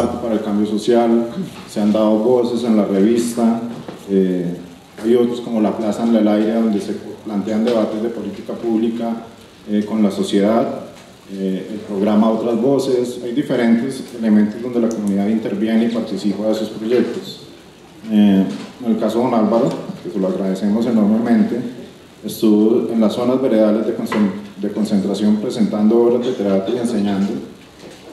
arte para el cambio social, se han dado voces en la revista, hay otros como La Plaza en el Aire, donde se plantean debates de política pública con la sociedad, el programa Otras Voces. Hay diferentes elementos donde la comunidad interviene y participa de esos proyectos. En el caso de don Álvaro, que se lo agradecemos enormemente, estuvo en las zonas veredales de concentración presentando obras de teatro y enseñando,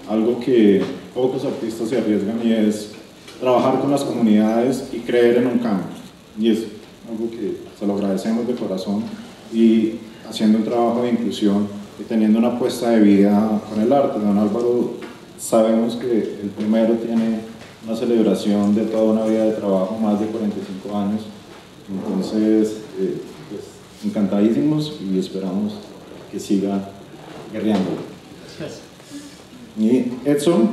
algo que pocos artistas se arriesgan, y es trabajar con las comunidades y creer en un cambio, y es algo que se lo agradecemos de corazón, y haciendo un trabajo de inclusión y teniendo una apuesta de vida con el arte. Don Álvaro, sabemos que el primero tiene una celebración de toda una vida de trabajo, más de 45 años, entonces pues, encantadísimos y esperamos que siga guerreando. Y Edson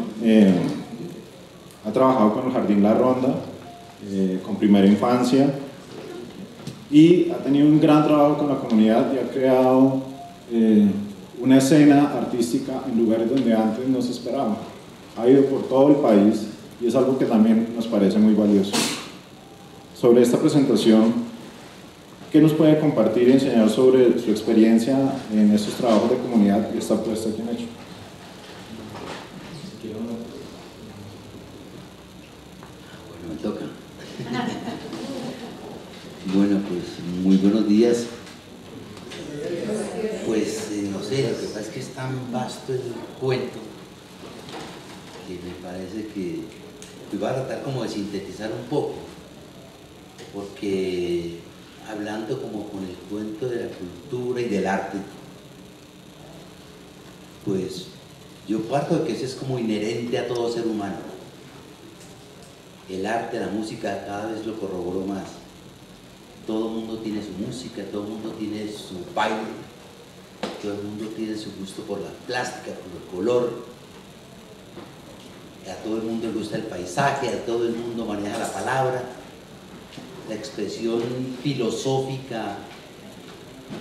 ha trabajado con el Jardín La Ronda, con Primera Infancia, y ha tenido un gran trabajo con la comunidad y ha creado una escena artística en lugares donde antes no se esperaba. Ha ido por todo el país y es algo que también nos parece muy valioso. Sobre esta presentación, ¿qué nos puede compartir y enseñar sobre su experiencia en estos trabajos de comunidad y esta apuesta que han hecho? Bueno, me toca. Bueno, pues muy buenos días. Pues no sé, lo que pasa es que es tan vasto el cuento que me parece que voy a tratar como de sintetizar un poco, porque hablando como con el cuento de la cultura y del arte, pues yo parto de que eso es como inherente a todo ser humano. El arte, la música cada vez lo corroboró más. Todo el mundo tiene su música, todo el mundo tiene su baile, todo el mundo tiene su gusto por la plástica, por el color. A todo el mundo le gusta el paisaje, a todo el mundo maneja la palabra, la expresión filosófica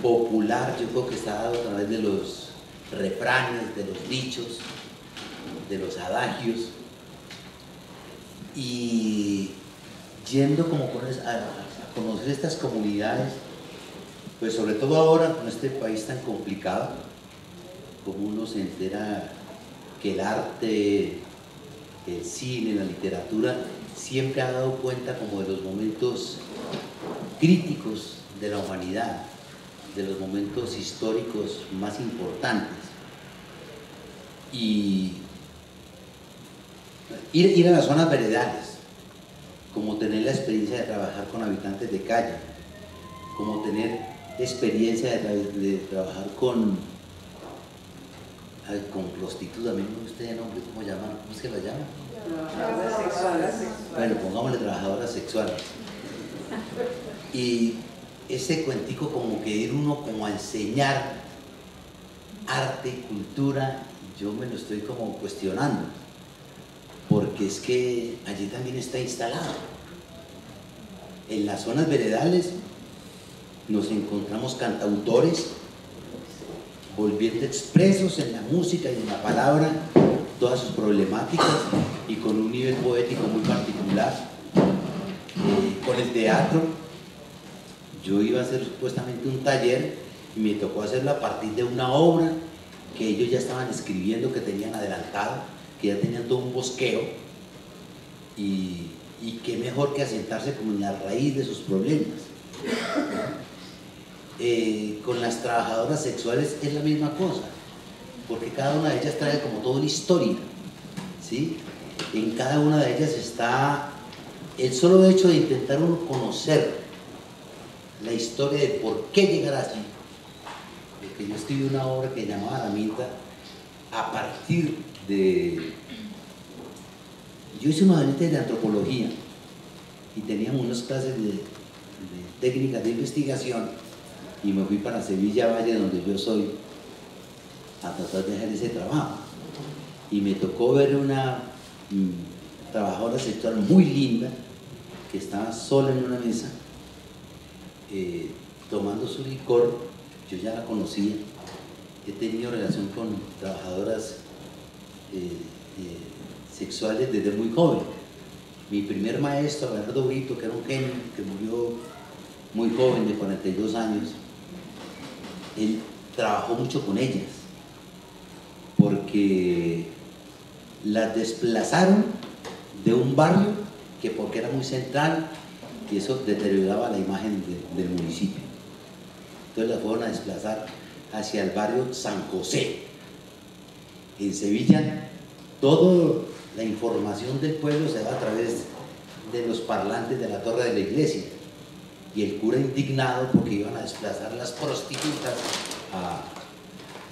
popular. Yo creo que está dado a través de los refranes, de los dichos, de los adagios, y yendo como a conocer estas comunidades, pues sobre todo ahora con este país tan complicado, como uno se entera que el arte, el cine, la literatura siempre ha dado cuenta como de los momentos críticos de la humanidad, de los momentos históricos más importantes, y ir a las zonas veredales, como tener la experiencia de trabajar con habitantes de calle, como tener experiencia de trabajar con prostitutas. A mí no me gusta el nombre, ¿cómo llaman? ¿Cómo es que la llaman? Trabajadoras sexuales. Bueno, pongámosle trabajadoras sexuales. Y ese cuentico como que ir uno como a enseñar arte, cultura, yo me lo estoy como cuestionando, porque es que allí también está instalado. En las zonas veredales nos encontramos cantautores volviendo expresos en la música y en la palabra todas sus problemáticas, y con un nivel poético muy particular. Con el teatro, yo iba a hacer supuestamente un taller y me tocó hacerlo a partir de una obra que ellos ya estaban escribiendo, que tenían adelantado, que ya tenían todo un bosqueo, y qué mejor que asentarse como en la raíz de sus problemas. Con las trabajadoras sexuales es la misma cosa, porque cada una de ellas trae como toda una historia, ¿sí? En cada una de ellas está el solo hecho de intentar uno conocer la historia de por qué llegar allí. Porque yo escribí una obra que llamaba La Minta a partir de... Yo hice unos análisis de antropología y teníamos unas clases de técnicas de investigación, y me fui para Sevilla Valle, donde yo soy, a tratar de hacer ese trabajo, y me tocó ver una trabajadora sexual muy linda que estaba sola en una mesa tomando su licor. Yo ya la conocía, he tenido relación con trabajadoras sexuales desde muy joven. Mi primer maestro, Bernardo Brito, que era un genio, que murió muy joven, de 42 años, él trabajó mucho con ellas, porque las desplazaron de un barrio que porque era muy central y eso deterioraba la imagen del municipio. Entonces las fueron a desplazar hacia el barrio San José. En Sevilla, toda la información del pueblo se da a través de los parlantes de la torre de la iglesia. Y el cura indignado porque iban a desplazar las prostitutas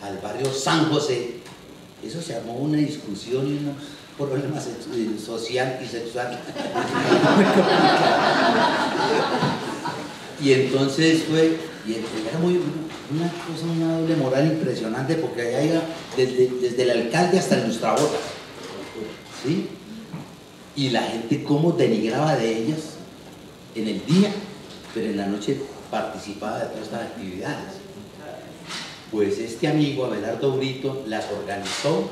al barrio San José. Eso se armó una discusión y un problema social y sexual. Y entonces fue, y era una cosa, una doble moral impresionante, porque allá iba desde el alcalde hasta el lustrabotas, ¿sí? Y la gente cómo denigraba de ellas en el día, pero en la noche participaba de todas estas actividades. Pues este amigo, Abelardo Brito, las organizó,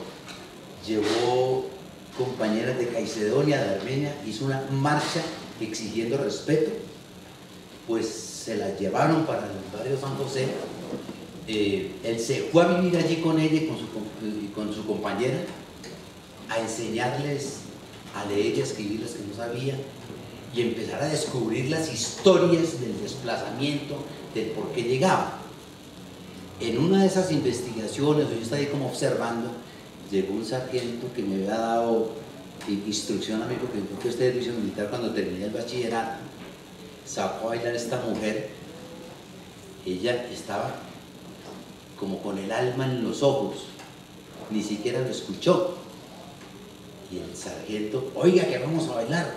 llevó compañeras de Caicedonia, de Armenia, hizo una marcha exigiendo respeto, pues se las llevaron para el barrio San José. Él se fue a vivir allí con ella y con su compañera a enseñarles a leer y a escribir las que no sabían y empezar a descubrir las historias del desplazamiento, del por qué llegaba. En una de esas investigaciones, yo estaba ahí como observando, llegó un sargento que me había dado instrucción a mí, porque yo fui a este servicio militar cuando terminé el bachillerato. Sacó a bailar esta mujer, ella estaba como con el alma en los ojos, ni siquiera lo escuchó. Y el sargento, oiga, que vamos a bailar.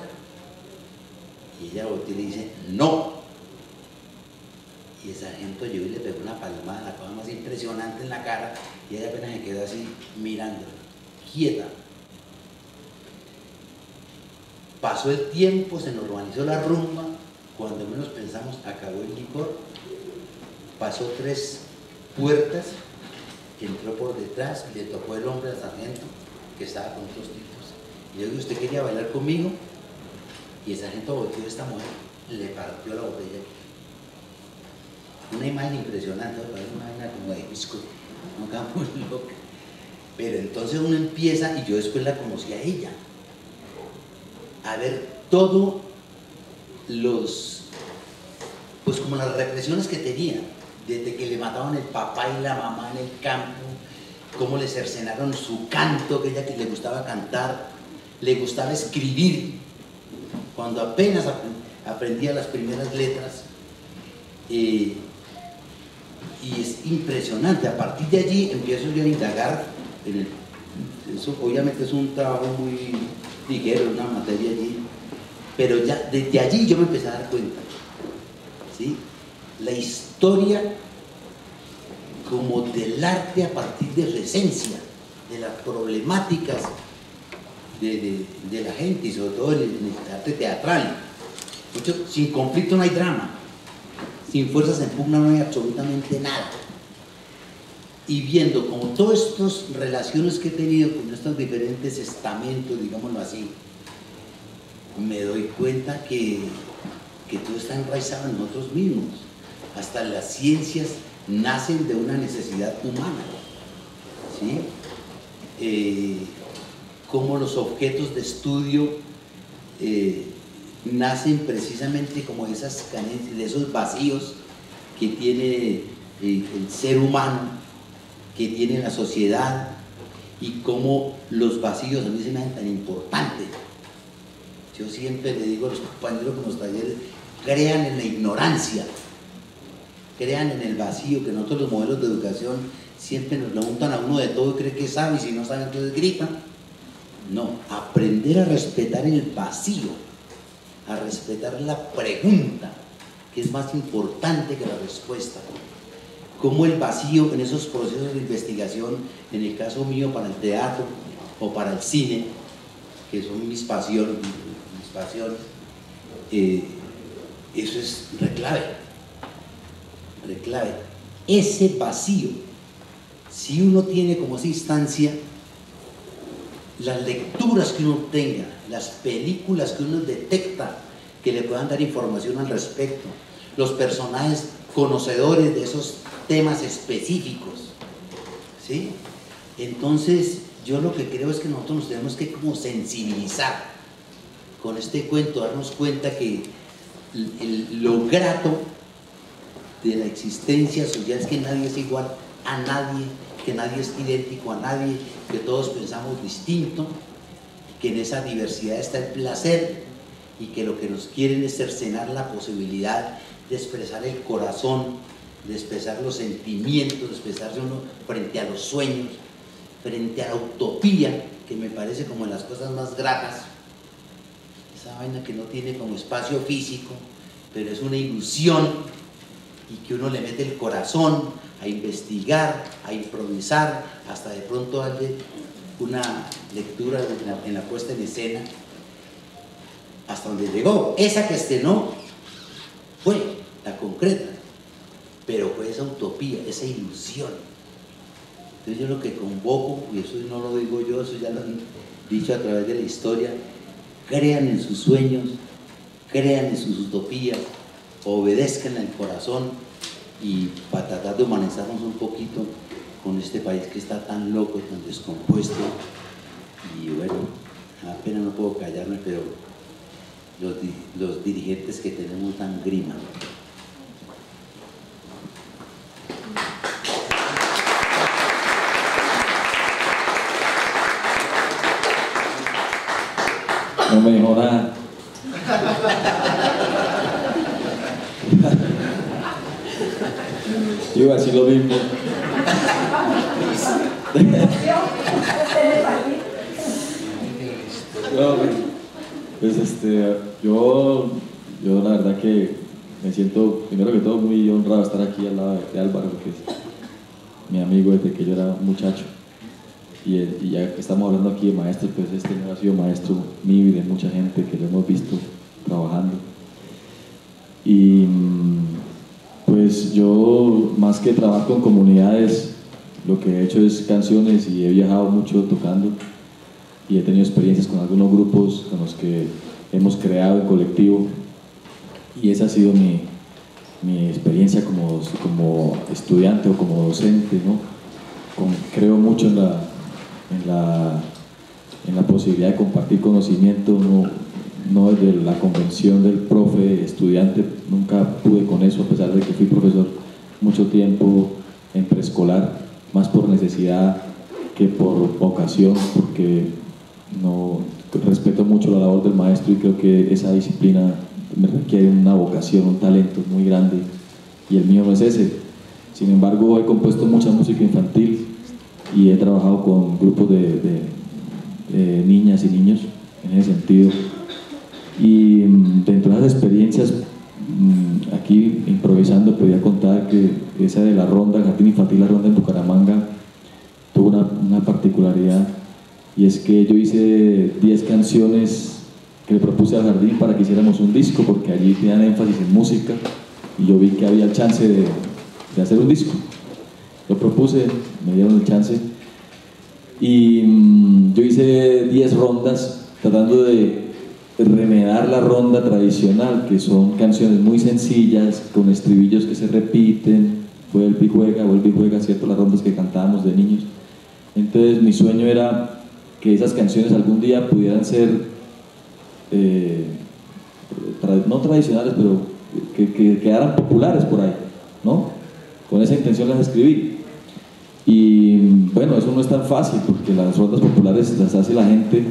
Y ella volteó y le dice, no. Y el sargento llegó y le pegó una palmada, la cosa más impresionante en la cara, y ella apenas se quedó así mirando, quieta. Pasó el tiempo, se normalizó la rumba, cuando menos pensamos acabó el licor, pasó 3 puertas, entró por detrás, le tocó el hombro al sargento que estaba con otros tipos. Y yo digo, ¿usted quería bailar conmigo? Y el sargento volteó a esta mujer, le partió la botella. Una imagen impresionante, una imagen como de disco, una cosa muy loca. Pero entonces uno empieza, y yo después la conocí a ella, a ver todo pues como las represiones que tenía, desde que le mataban el papá y la mamá en el campo, cómo le cercenaron su canto, que ella que le gustaba cantar, le gustaba escribir, cuando apenas aprendía las primeras letras, y es impresionante. A partir de allí empiezo yo a indagar eso obviamente es un trabajo muy ligero, una materia allí, pero ya desde allí yo me empecé a dar cuenta, ¿sí? La historia como del arte a partir de su esencia, de las problemáticas de la gente, y sobre todo en el arte teatral. Sin conflicto no hay drama, sin fuerzas en pugna no hay absolutamente nada. Y viendo como todas estas relaciones que he tenido con estos diferentes estamentos, digámoslo así, me doy cuenta que todo está enraizado en nosotros mismos. Hasta las ciencias nacen de una necesidad humana, ¿sí? Como los objetos de estudio nacen precisamente como esas carencias, de esos vacíos que tiene el ser humano, que tiene la sociedad, y cómo los vacíos a mí se me hacen tan importantes. Yo siempre le digo a los compañeros con los talleres, crean en la ignorancia, crean en el vacío, que nosotros los modelos de educación siempre nos preguntan a uno de todo y cree que sabe, y si no sabe entonces grita. No, aprender a respetar el vacío, a respetar la pregunta, que es más importante que la respuesta. Como el vacío en esos procesos de investigación, en el caso mío para el teatro o para el cine, que son mis pasiones, eso es reclave. Ese vacío, si uno tiene como esa instancia, las lecturas que uno tenga, las películas que uno detecta que le puedan dar información al respecto, los personajes conocedores de esos temas específicos, ¿sí? Entonces yo lo que creo es que nosotros nos tenemos que como sensibilizar con este cuento, darnos cuenta que lo grato de la existencia social es que nadie es igual a nadie, que nadie es idéntico a nadie, que todos pensamos distinto, que en esa diversidad está el placer y que lo que nos quieren es cercenar la posibilidad de expresar el corazón, de expresar los sentimientos, de expresarse uno frente a los sueños, frente a la utopía, que me parece como de las cosas más gratas, esa vaina que no tiene como espacio físico, pero es una ilusión y que uno le mete el corazón a investigar, a improvisar, hasta de pronto darle una lectura en la puesta en escena, hasta donde llegó. Esa que estrenó fue la concreta, pero fue esa utopía, esa ilusión. Entonces yo lo que convoco, y eso no lo digo yo, eso ya lo han dicho a través de la historia, crean en sus sueños, crean en sus utopías, obedezcan al corazón, y para tratar de humanizarnos un poquito con este país que está tan loco, tan descompuesto. Y bueno, apenas no puedo callarme, pero los dirigentes que tenemos dan grima. No me dijo nada. Yo iba a decir lo mismo. Pues yo la verdad que me siento, primero que todo, muy honrado de estar aquí al lado de Álvaro, que es mi amigo desde que yo era muchacho. Y ya que estamos hablando aquí de maestros, pues no ha sido maestro mío y de mucha gente que lo hemos visto trabajando. Y pues yo, más que trabajo en comunidades, lo que he hecho es canciones y he viajado mucho tocando y he tenido experiencias con algunos grupos con los que hemos creado en colectivo, y esa ha sido mi experiencia como estudiante o como docente, ¿no? Creo mucho en la posibilidad de compartir conocimiento, no desde la convención del profe estudiante. Nunca pude con eso, a pesar de que fui profesor mucho tiempo en preescolar, más por necesidad que por vocación, porque respeto mucho la labor del maestro y creo que esa disciplina me requiere una vocación, un talento muy grande, y el mío no es ese. Sin embargo, he compuesto mucha música infantil y he trabajado con grupos de niñas y niños en ese sentido. Y dentro de las experiencias, aquí improvisando, podía contar que esa de la ronda, el Jardín Infantil La Ronda en Bucaramanga, tuvo una particularidad, y es que yo hice 10 canciones que le propuse al jardín para que hiciéramos un disco, porque allí tenían énfasis en música y yo vi que había el chance de hacer un disco. Lo propuse, me dieron el chance, y yo hice 10 rondas tratando de remedar la ronda tradicional, que son canciones muy sencillas con estribillos que se repiten, vuelve y juega, ¿cierto? Las rondas que cantábamos de niños. Entonces mi sueño era que esas canciones algún día pudieran ser no tradicionales, pero que quedaran populares por ahí, ¿no? Con esa intención las escribí. Y bueno, eso no es tan fácil, porque las rondas populares las hace la gente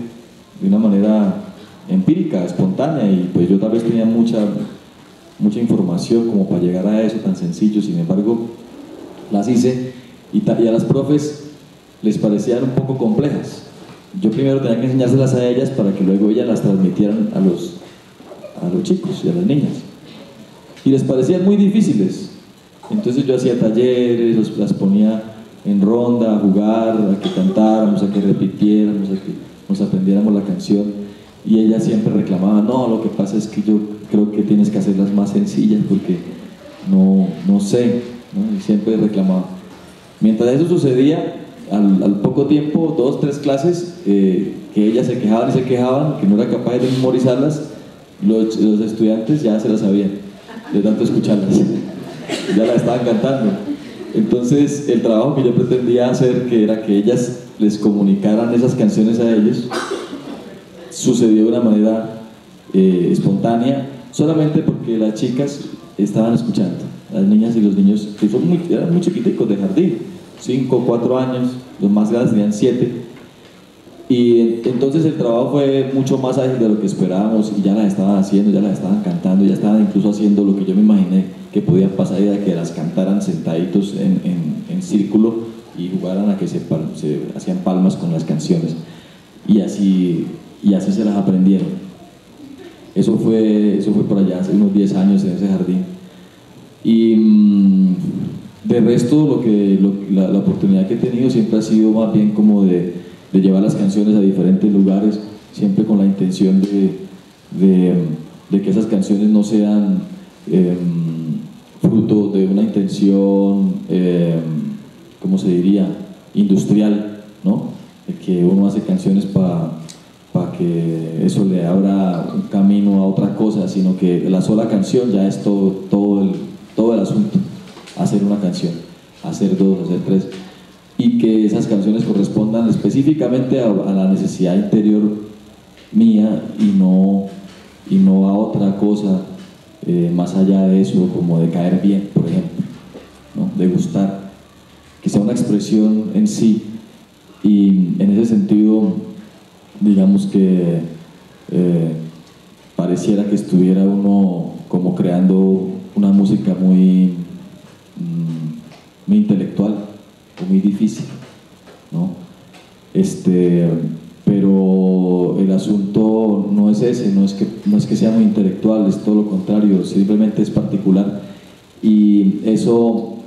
de una manera empírica, espontánea, y pues yo tal vez tenía mucha información como para llegar a eso tan sencillo. Sin embargo, las hice y a las profes les parecían un poco complejas. Yo primero tenía que enseñárselas a ellas para que luego ellas las transmitieran a los chicos y a las niñas, y les parecían muy difíciles. Entonces yo hacía talleres, las ponía en ronda a jugar, a que cantáramos, a que repitiéramos, a que nos aprendiéramos la canción, y ella siempre reclamaba: no, lo que pasa es que yo creo que tienes que hacerlas más sencillas porque no sé, ¿no? Y siempre reclamaba. Mientras eso sucedía, al poco tiempo, 2 o 3 clases, que ellas se quejaban y se quejaban, que no era capaz de memorizarlas, los estudiantes ya se las sabían, de tanto escucharlas, ya las estaban cantando. Entonces el trabajo que yo pretendía hacer, que era que ellas les comunicaran esas canciones a ellos, sucedió de una manera espontánea, solamente porque las chicas estaban escuchando, las niñas y los niños que eran muy chiquiticos de jardín, 5, 4 años, los más grandes tenían 7, y entonces el trabajo fue mucho más ágil de lo que esperábamos, y ya las estaban haciendo, ya las estaban cantando, ya estaban incluso haciendo lo que yo me imaginé que podía pasar, era que las cantaran sentaditos en círculo y jugaran a que se hacían palmas con las canciones, y así se las aprendieron. Eso fue por allá hace unos 10 años en ese jardín. Y de resto la oportunidad que he tenido siempre ha sido más bien como de llevar las canciones a diferentes lugares, siempre con la intención de que esas canciones no sean fruto de una intención, ¿cómo se diría?, industrial, ¿no? De que uno hace canciones para que eso le abra un camino a otra cosa, sino que la sola canción ya es todo el asunto, hacer una canción, hacer 2, hacer 3, y que esas canciones correspondan específicamente a la necesidad interior mía y no a otra cosa más allá de eso, como de caer bien, por ejemplo, ¿no? De gustar, que sea una expresión en sí. Y en ese sentido, digamos que pareciera que estuviera uno como creando una música muy intelectual o muy difícil, ¿no? Pero el asunto no es ese, no es que sea muy intelectual, es todo lo contrario, simplemente es particular, y eso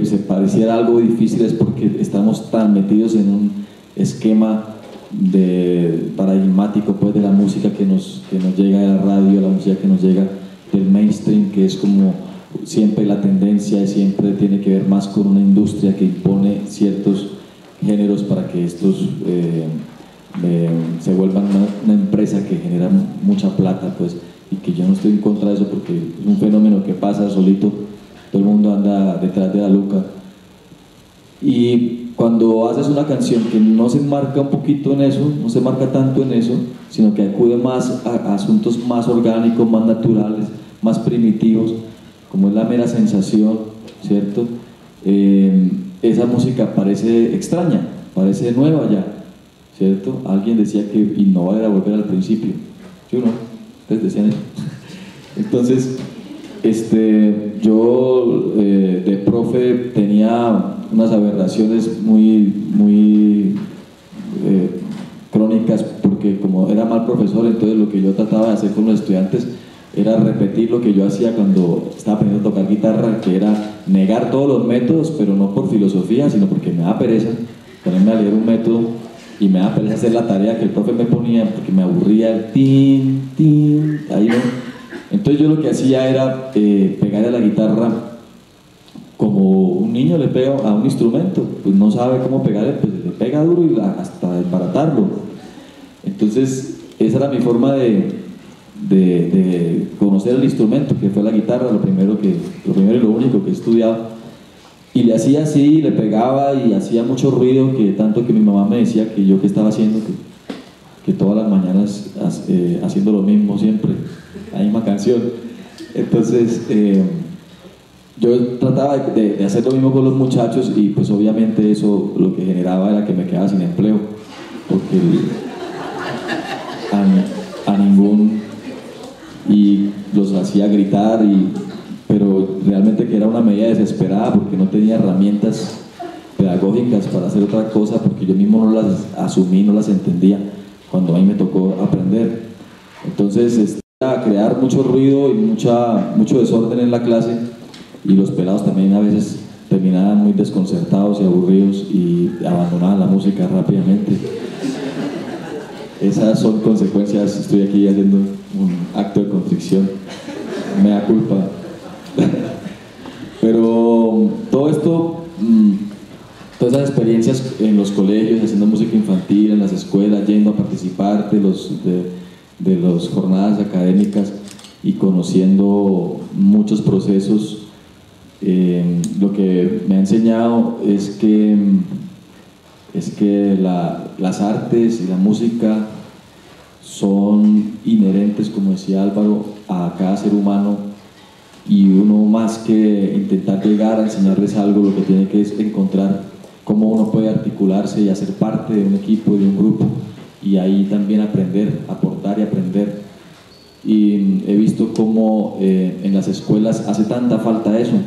se pareciera algo difícil es porque estamos tan metidos en un esquema paradigmático, pues, de la música que nos llega de la radio, la música que nos llega del mainstream, que es como siempre la tendencia, siempre tiene que ver más con una industria que impone ciertos géneros para que estos se vuelvan una empresa que genera mucha plata, pues, y que yo no estoy en contra de eso porque es un fenómeno que pasa solito, todo el mundo anda detrás de la luca. Y cuando haces una canción que no se enmarca un poquito en eso, no se marca tanto en eso, sino que acude más a asuntos más orgánicos, más naturales, más primitivos, como es la mera sensación, ¿cierto? Esa música parece extraña, parece nueva ya, ¿cierto? Alguien decía que innovar era volver al principio, ¿sí o no? Ustedes decían eso. Entonces, yo de profe tenía unas aberraciones muy crónicas, porque como era mal profesor, entonces lo que yo trataba de hacer con los estudiantes era repetir lo que yo hacía cuando estaba aprendiendo a tocar guitarra, que era negar todos los métodos, pero no por filosofía, sino porque me da pereza ponerme a leer un método y me da pereza hacer la tarea que el profe me ponía, porque me aburría el tin, tin, ahí no. Entonces yo lo que hacía era pegar a la guitarra como un niño le pega a un instrumento, pues no sabe cómo pegarle, pues le pega duro y hasta desbaratarlo. Entonces esa era mi forma de conocer el instrumento, que fue la guitarra, lo primero y lo único que he estudiado, y le hacía así, le pegaba y hacía mucho ruido, que tanto que mi mamá me decía que yo qué estaba haciendo, que todas las mañanas haciendo lo mismo siempre, la misma canción. Entonces yo trataba de hacer lo mismo con los muchachos, y pues obviamente eso lo que generaba era que me quedaba sin empleo, porque a ningún, y los hacía gritar, pero realmente que era una medida desesperada porque no tenía herramientas pedagógicas para hacer otra cosa, porque yo mismo no las asumí, no las entendía cuando a mí me tocó aprender. Entonces a crear mucho ruido y mucho desorden en la clase, y los pelados también a veces terminaban muy desconcertados y aburridos y abandonaban la música rápidamente. Esas son consecuencias. Estoy aquí haciendo un acto de contrición, me da culpa. Pero todo esto todas esas experiencias en los colegios, haciendo música infantil, en las escuelas, yendo a participar de las jornadas académicas y conociendo muchos procesos, lo que me ha enseñado es que las artes y la música son inherentes, como decía Álvaro, a cada ser humano, y uno, más que intentar llegar a enseñarles algo, lo que tiene que es encontrar cómo uno puede articularse y hacer parte de un equipo, de un grupo, y ahí también aprender, aportar y aprender. Y he visto cómo en las escuelas hace tanta falta eso,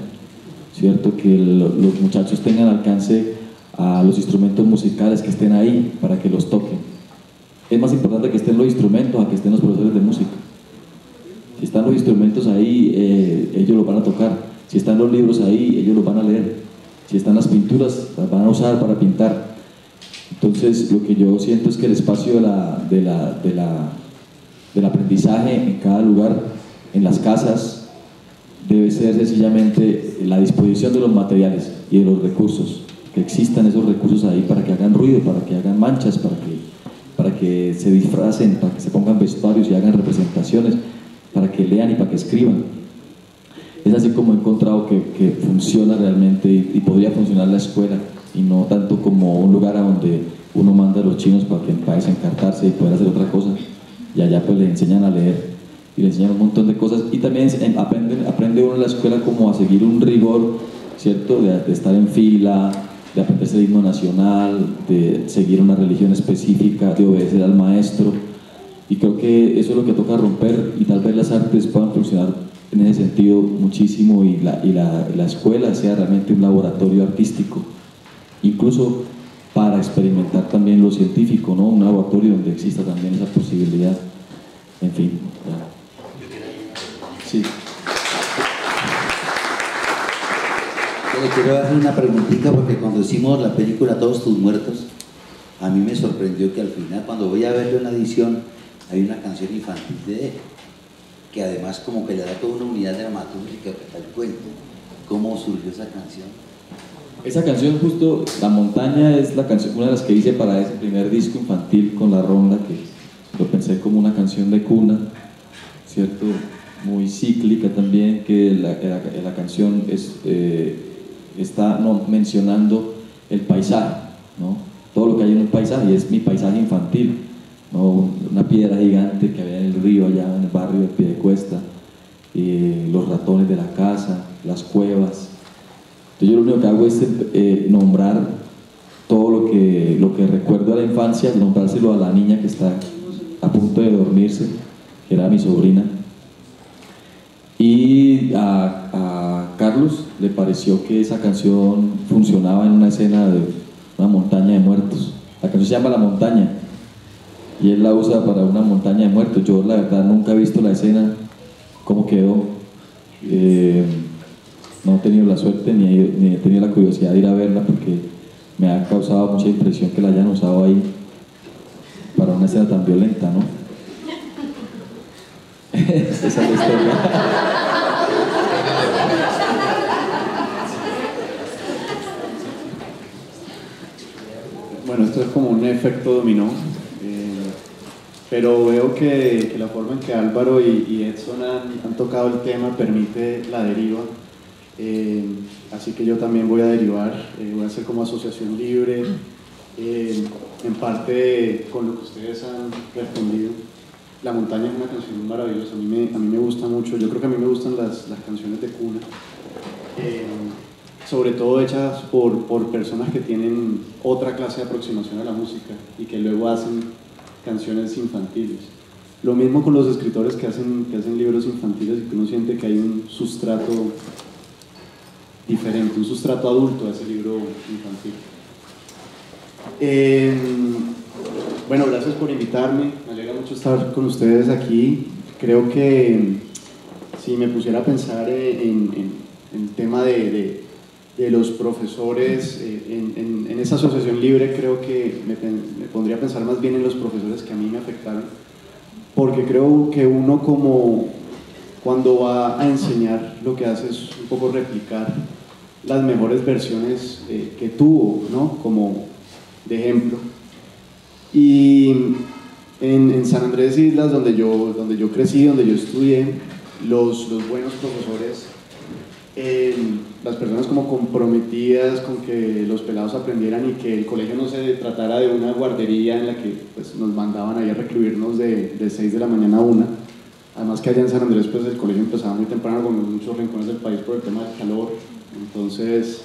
¿cierto? Que los muchachos tengan alcance a los instrumentos musicales, que estén ahí para que los toquen. Es más importante que estén los instrumentos a que estén los profesores de música. Si están los instrumentos ahí, ellos los van a tocar. Si están los libros ahí, ellos los van a leer. Si están las pinturas, las van a usar para pintar. Entonces, lo que yo siento es que el espacio del aprendizaje en cada lugar, en las casas, debe ser sencillamente la disposición de los materiales y de los recursos, que existan esos recursos ahí para que hagan ruido, para que hagan manchas, para que se disfracen, para que se pongan vestuarios y hagan representaciones, para que lean y para que escriban. Es así como he encontrado que funciona realmente, y podría funcionar la escuela, y no tanto como un lugar a donde uno manda a los chinos para desencartarse y poder hacer otra cosa, y allá pues le enseñan a leer y le enseñan un montón de cosas, y también aprende uno en la escuela como a seguir un rigor, ¿cierto? De estar en fila, de aprenderse el himno nacional, de seguir una religión específica, de obedecer al maestro, y creo que eso es lo que toca romper, y tal vez las artes puedan funcionar en ese sentido muchísimo, y la escuela sea realmente un laboratorio artístico, incluso para experimentar también lo científico, ¿no? Un laboratorio donde exista también esa posibilidad. En fin, ya. Sí. Le quiero hacer una preguntita, porque cuando hicimos la película Todos tus muertos, a mí me sorprendió que al final, cuando voy a verlo en la edición, hay una canción infantil de él, que además como que le da toda una unidad dramatúrgica al cuento. ¿Cómo surgió esa canción? Esa canción, justo, La Montaña, es la canción, una de las que hice para ese primer disco infantil con La Ronda, que lo pensé como una canción de cuna, ¿cierto? Muy cíclica también, que la canción está mencionando el paisaje, ¿no? Todo lo que hay en un paisaje, y es mi paisaje infantil, ¿no? Una piedra gigante que había en el río, allá en el barrio de Piedecuesta, los ratones de la casa, las cuevas. Entonces yo lo único que hago es nombrar todo lo que recuerdo de la infancia, nombrárselo a la niña que está a punto de dormirse, que era mi sobrina. Y a Carlos le pareció que esa canción funcionaba en una escena de una montaña de muertos. La canción se llama La Montaña, y él la usa para una montaña de muertos. Yo la verdad nunca he visto la escena, cómo quedó. No he tenido la suerte ni he tenido la curiosidad de ir a verla, porque me ha causado mucha impresión que la hayan usado ahí para una escena tan violenta, ¿no? Esa es la historia. Bueno, esto es como un efecto dominó, pero veo que la forma en que Álvaro y Edson han tocado el tema permite la deriva, así que yo también voy a derivar, voy a hacer como asociación libre, en parte con lo que ustedes han respondido. La Montaña es una canción maravillosa, a mí me gusta mucho. Yo creo que a mí me gustan las canciones de cuna, sobre todo hechas por personas que tienen otra clase de aproximación a la música y que luego hacen canciones infantiles. Lo mismo con los escritores que hacen libros infantiles, y que uno siente que hay un sustrato diferente, un sustrato adulto a ese libro infantil. Bueno, gracias por invitarme, me alegra mucho estar con ustedes aquí. Creo que si me pusiera a pensar en el tema de los profesores, en esa asociación libre, creo que me pondría a pensar más bien en los profesores que a mí me afectaron, porque creo que uno, como cuando va a enseñar, lo que hace es un poco replicar las mejores versiones que tuvo, ¿no? Como de ejemplo. Y en San Andrés Islas, donde yo crecí, donde yo estudié, los buenos profesores, las personas como comprometidas con que los pelados aprendieran y que el colegio no se tratara de una guardería en la que pues, nos mandaban ahí a recluirnos de 6 de la mañana a 1. Además que allá en San Andrés pues, el colegio empezaba muy temprano con muchos rincones del país por el tema del calor, entonces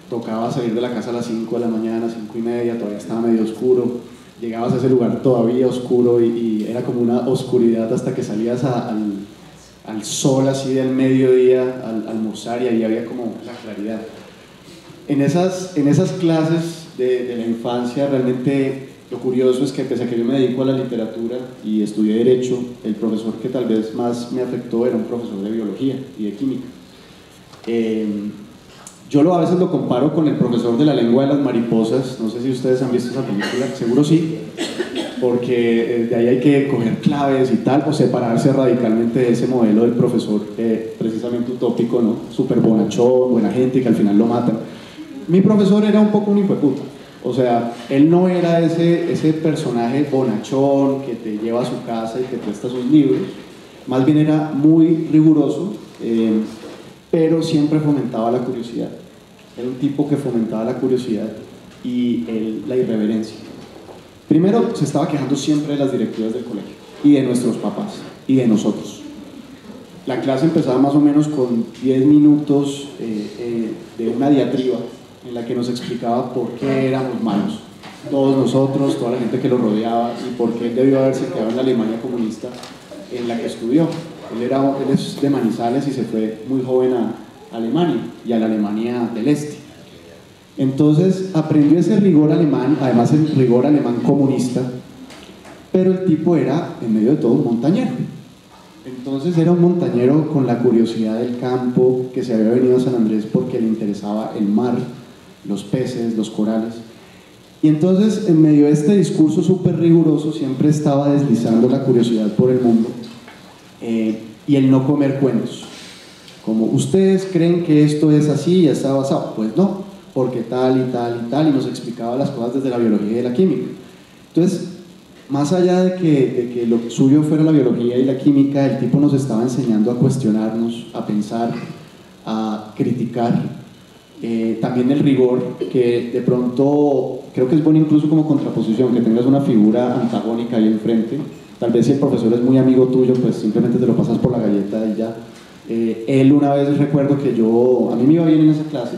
tocaba salir de la casa a las 5 de la mañana, 5:30, todavía estaba medio oscuro, llegabas a ese lugar todavía oscuro y era como una oscuridad hasta que salías al sol así del mediodía, al almorzar, y ahí había como la claridad. En esas clases de la infancia, realmente lo curioso es que pese a que yo me dedico a la literatura y estudié Derecho, el profesor que tal vez más me afectó era un profesor de Biología y de Química. Yo a veces lo comparo con el profesor de La lengua de las mariposas, no sé si ustedes han visto esa película, seguro sí, porque de ahí hay que coger claves y tal, o separarse radicalmente de ese modelo del profesor precisamente utópico, ¿no? Súper bonachón, buena gente, y que al final lo matan. Mi profesor era un poco un hijueputa, o sea, él no era ese personaje bonachón que te lleva a su casa y te presta sus libros, más bien era muy riguroso, pero siempre fomentaba la curiosidad. Era un tipo que fomentaba la curiosidad y la irreverencia. Primero, se estaba quejando siempre de las directivas del colegio y de nuestros papás y de nosotros. La clase empezaba más o menos con 10 minutos de una diatriba en la que nos explicaba por qué éramos malos, todos nosotros, toda la gente que lo rodeaba, y por qué él debió haberse quedado en la Alemania comunista en la que estudió. Él es de Manizales y se fue muy joven a Alemania y a la Alemania del Este. Entonces aprendió ese rigor alemán, además el rigor alemán comunista, pero el tipo era, en medio de todo, un montañero. Entonces era un montañero con la curiosidad del campo, que se había venido a San Andrés porque le interesaba el mar, los peces, los corales. Y entonces, en medio de este discurso súper riguroso, siempre estaba deslizando la curiosidad por el mundo y el no comer cuentos. Como, ¿ustedes creen que esto es así y está basado? Pues no, porque tal y tal y tal, y nos explicaba las cosas desde la biología y de la química. Entonces, más allá de que lo suyo fuera la biología y la química, el tipo nos estaba enseñando a cuestionarnos, a pensar, a criticar. También el rigor, que de pronto creo que es bueno incluso como contraposición, que tengas una figura antagónica ahí enfrente. Tal vez si el profesor es muy amigo tuyo, pues simplemente te lo pasas por la galleta y ya. Él una vez recuerdo que a mí me iba bien en esa clase,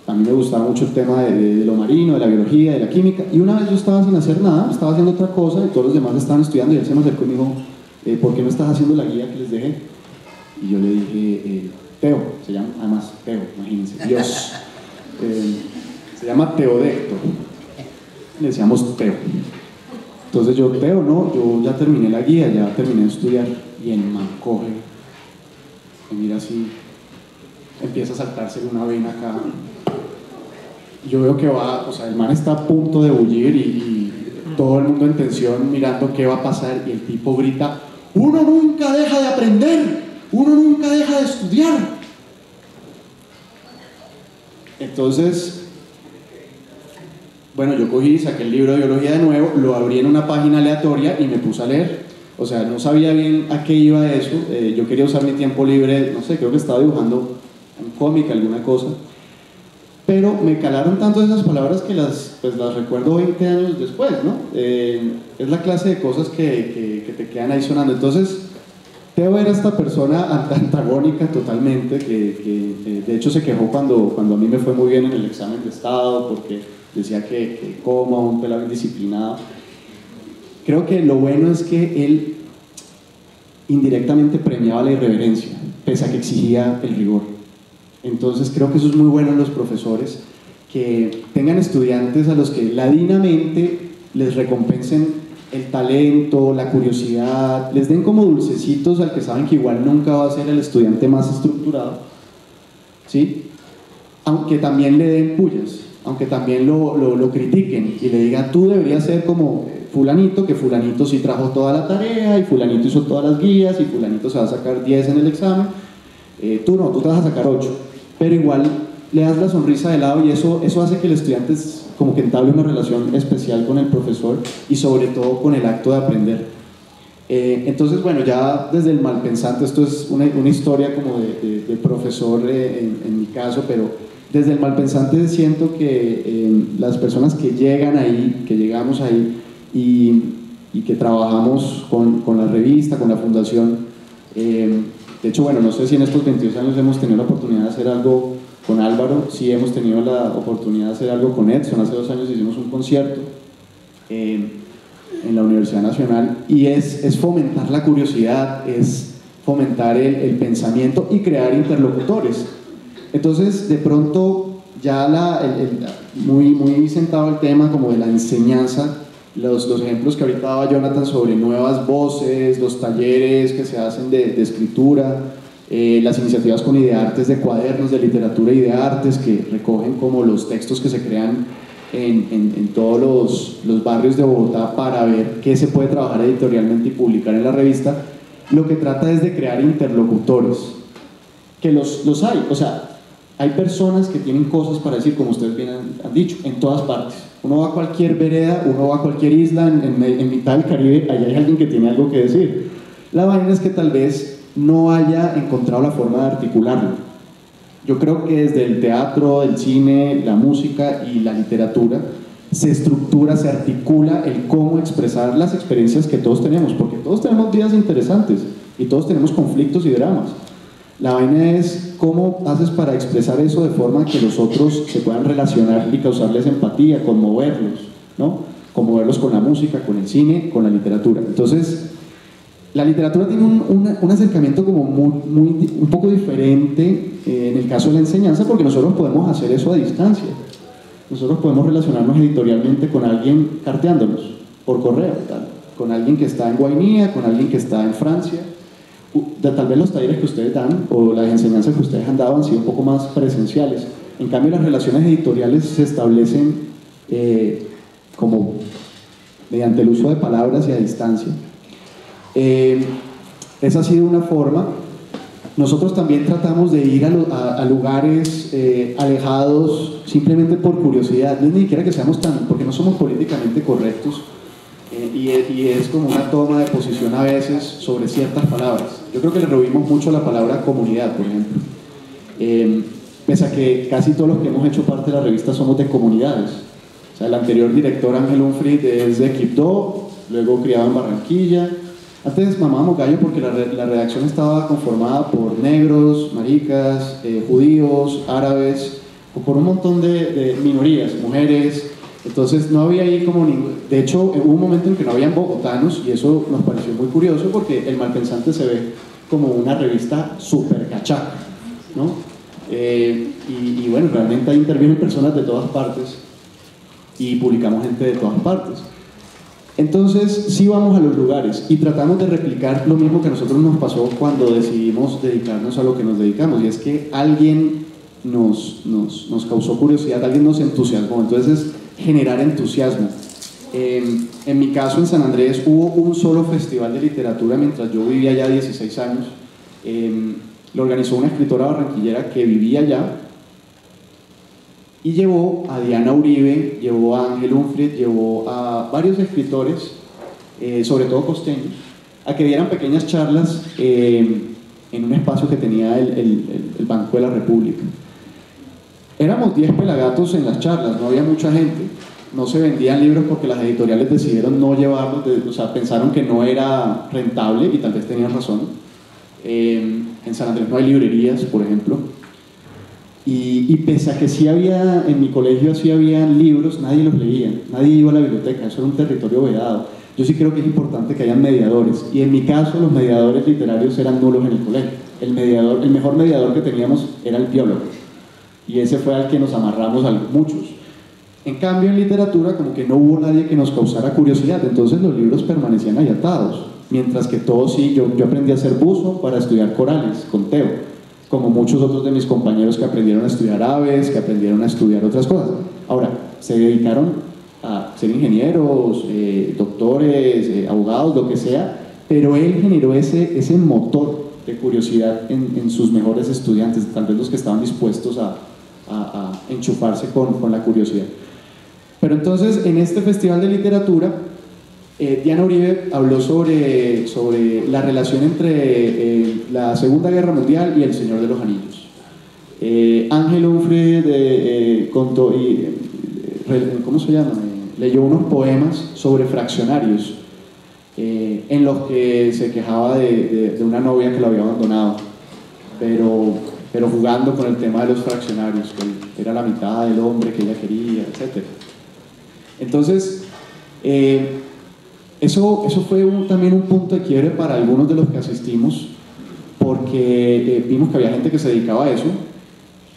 a mí me gustaba mucho el tema de lo marino, de la biología, de la química, y una vez yo estaba sin hacer nada, estaba haciendo otra cosa y todos los demás estaban estudiando, y él se me acercó y me dijo, ¿por qué no estás haciendo la guía que les dejé? Y yo le dije, Teo, se llama, además Teo, imagínense, Dios, se llama Teodecto, le decíamos Teo. Entonces yo, Teo, no, yo ya terminé la guía, ya terminé de estudiar, y el man coge, y mira así, empieza a saltarse una vena acá. Yo veo que va, o sea, el man está a punto de bullir y todo el mundo en tensión mirando qué va a pasar, y el tipo grita, uno nunca deja de aprender, uno nunca deja de estudiar. Entonces, bueno, yo cogí, saqué el libro de biología de nuevo, lo abrí en una página aleatoria y me puse a leer. O sea, no sabía bien a qué iba eso, yo quería usar mi tiempo libre, no sé, creo que estaba dibujando un cómic, alguna cosa, pero me calaron tanto esas palabras que las recuerdo 20 años después, ¿no? Es la clase de cosas que te quedan ahí sonando. Entonces, Teo era esta persona antagónica totalmente, que de hecho se quejó cuando a mí me fue muy bien en el examen de estado, porque decía que coma un pelado indisciplinado. Creo que lo bueno es que él indirectamente premiaba la irreverencia, pese a que exigía el rigor. Entonces creo que eso es muy bueno en los profesores, que tengan estudiantes a los que ladinamente les recompensen el talento, la curiosidad, les den como dulcecitos al que saben que igual nunca va a ser el estudiante más estructurado, ¿sí? Aunque también le den pullas, aunque también lo critiquen y le digan, tú deberías ser como fulanito, que fulanito sí trajo toda la tarea y fulanito hizo todas las guías y fulanito se va a sacar 10 en el examen, tú no, tú te vas a sacar 8. pero igual le das la sonrisa de lado y eso hace que el estudiante como que entable una relación especial con el profesor y sobre todo con el acto de aprender. Entonces, bueno, ya desde el malpensante, esto es una historia como de profesor en mi caso, pero desde el malpensante siento que las personas que llegan ahí, que llegamos ahí y que trabajamos con la revista, con la fundación, de hecho, bueno, no sé si en estos 22 años hemos tenido la oportunidad de hacer algo con Álvaro, sí hemos tenido la oportunidad de hacer algo con Edson, hace 2 años hicimos un concierto en la Universidad Nacional y es fomentar la curiosidad, es fomentar el pensamiento y crear interlocutores. Entonces, de pronto, ya muy sentado el tema como de la enseñanza, los ejemplos que ahorita daba Jonathan sobre nuevas voces, los talleres que se hacen de escritura, las iniciativas con Ideartes de cuadernos de literatura y de artes que recogen como los textos que se crean en todos los barrios de Bogotá para ver qué se puede trabajar editorialmente y publicar en la revista, lo que trata es de crear interlocutores, que los hay, o sea, hay personas que tienen cosas para decir, como ustedes bien han dicho, en todas partes. Uno va a cualquier vereda, uno va a cualquier isla en mitad del Caribe, allá hay alguien que tiene algo que decir. La vaina es que tal vez no haya encontrado la forma de articularlo. Yo creo que desde el teatro, el cine, la música y la literatura se estructura, se articula el cómo expresar las experiencias que todos tenemos, porque todos tenemos vidas interesantes y todos tenemos conflictos y dramas. La vaina es cómo haces para expresar eso de forma que los otros se puedan relacionar y causarles empatía, conmoverlos, ¿no? Conmoverlos con la música, con el cine, con la literatura. Entonces, la literatura tiene un acercamiento como un poco diferente en el caso de la enseñanza, porque nosotros podemos hacer eso a distancia. Nosotros podemos relacionarnos editorialmente con alguien carteándonos por correo, tal, con alguien que está en Guainía, con alguien que está en Francia. Tal vez los talleres que ustedes dan o las enseñanzas que ustedes han dado han sido un poco más presenciales. En cambio, las relaciones editoriales se establecen como mediante el uso de palabras y a distancia. Esa ha sido una forma. Nosotros también tratamos de ir a lugares alejados simplemente por curiosidad, no es ni siquiera que seamos tan, porque no somos políticamente correctos, y es como una toma de posición a veces sobre ciertas palabras. Yo creo que le rehuimos mucho la palabra comunidad, por ejemplo, pese a que casi todos los que hemos hecho parte de la revista somos de comunidades. O sea, el anterior director Ángel Unfried es de Quibdó, luego criado en Barranquilla. Antes mamábamos gallo porque la redacción estaba conformada por negros, maricas, judíos, árabes, o por un montón de minorías, mujeres. Entonces no había ahí como ningún... De hecho, hubo un momento en que no habían bogotanos y eso nos pareció muy curioso porque El Malpensante se ve como una revista súper cachaca, ¿no? Y bueno, realmente ahí intervienen personas de todas partes y publicamos gente de todas partes. Entonces sí vamos a los lugares y tratamos de replicar lo mismo que a nosotros nos pasó cuando decidimos dedicarnos a lo que nos dedicamos, y es que alguien nos causó curiosidad, alguien nos entusiasmó. Entonces es generar entusiasmo. En mi caso en San Andrés hubo un solo festival de literatura mientras yo vivía allá 16 años. Lo organizó una escritora barranquillera que vivía allá y llevó a Diana Uribe, llevó a Ángel Unfried, llevó a varios escritores, sobre todo costeños, a que dieran pequeñas charlas en un espacio que tenía el Banco de la República. Éramos 10 pelagatos en las charlas, no había mucha gente, no se vendían libros porque las editoriales decidieron no llevarlos, o sea, pensaron que no era rentable y tal vez tenían razón. En San Andrés no hay librerías, por ejemplo. Y pese a que sí había, en mi colegio sí había libros, nadie los leía, nadie iba a la biblioteca, eso era un territorio vedado. Yo sí creo que es importante que hayan mediadores, y en mi caso los mediadores literarios eran nulos en el colegio. El mejor mediador que teníamos era el biólogo, y ese fue al que nos amarramos a muchos. En cambio en literatura como que no hubo nadie que nos causara curiosidad, entonces los libros permanecían ahí atados, mientras que todos sí, yo aprendí a hacer buzo para estudiar corales con Teo, como muchos otros de mis compañeros que aprendieron a estudiar aves, que aprendieron a estudiar otras cosas. Ahora, se dedicaron a ser ingenieros, doctores, abogados, lo que sea, pero él generó ese motor curiosidad en sus mejores estudiantes, tal vez los que estaban dispuestos a enchufarse con la curiosidad. Pero entonces, en este festival de literatura, Diana Uribe habló sobre la relación entre la Segunda Guerra Mundial y El Señor de los Anillos. Ángel Onfre contó, ¿cómo se llama? Leyó unos poemas sobre fraccionarios, en los que se quejaba de una novia que lo había abandonado, pero jugando con el tema de los fraccionarios, que era la mitad del hombre que ella quería, etc. Entonces, eso fue también un punto de quiebre para algunos de los que asistimos, porque vimos que había gente que se dedicaba a eso,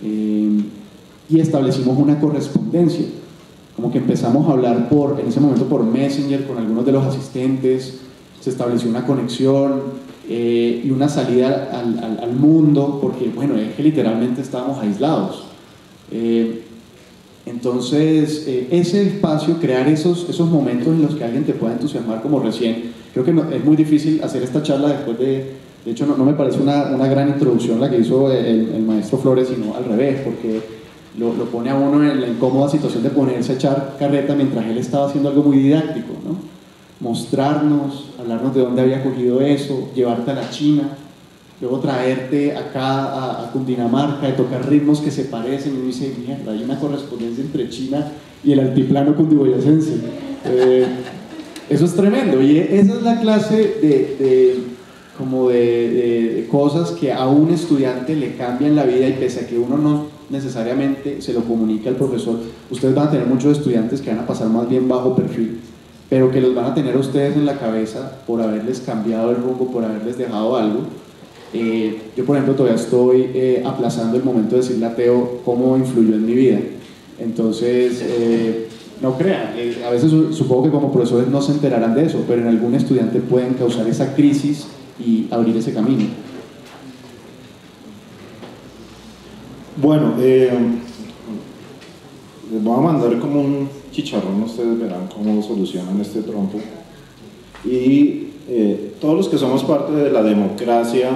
y establecimos una correspondencia, como que empezamos a hablar en ese momento por Messenger con algunos de los asistentes, se estableció una conexión y una salida al mundo, porque bueno, es que literalmente estábamos aislados. Entonces, ese espacio, crear esos momentos en los que alguien te pueda entusiasmar, como recién, creo que es muy difícil hacer esta charla después de hecho no me parece una gran introducción la que hizo el maestro Flores, sino al revés, porque lo pone a uno en la incómoda situación de ponerse a echar carreta mientras él estaba haciendo algo muy didáctico, ¿no? Mostrarnos, hablarnos de dónde había cogido eso, llevarte a la China, luego traerte acá a Cundinamarca, de tocar ritmos que se parecen, y uno dice, mierda, hay una correspondencia entre China y el altiplano cundiboyacense. Eso es tremendo, y esa es la clase de cosas que a un estudiante le cambian la vida, y pese a que uno no necesariamente se lo comunique al profesor, ustedes van a tener muchos estudiantes que van a pasar más bien bajo perfil, pero que los van a tener a ustedes en la cabeza por haberles cambiado el rumbo, por haberles dejado algo. Yo, por ejemplo, todavía estoy aplazando el momento de decirle a Teo cómo influyó en mi vida. Entonces, no crean, a veces supongo que como profesores no se enterarán de eso, pero en algún estudiante pueden causar esa crisis y abrir ese camino. Bueno, les voy a mandar como un chicharrón, ustedes verán cómo solucionan este trompo. Y todos los que somos parte de la democracia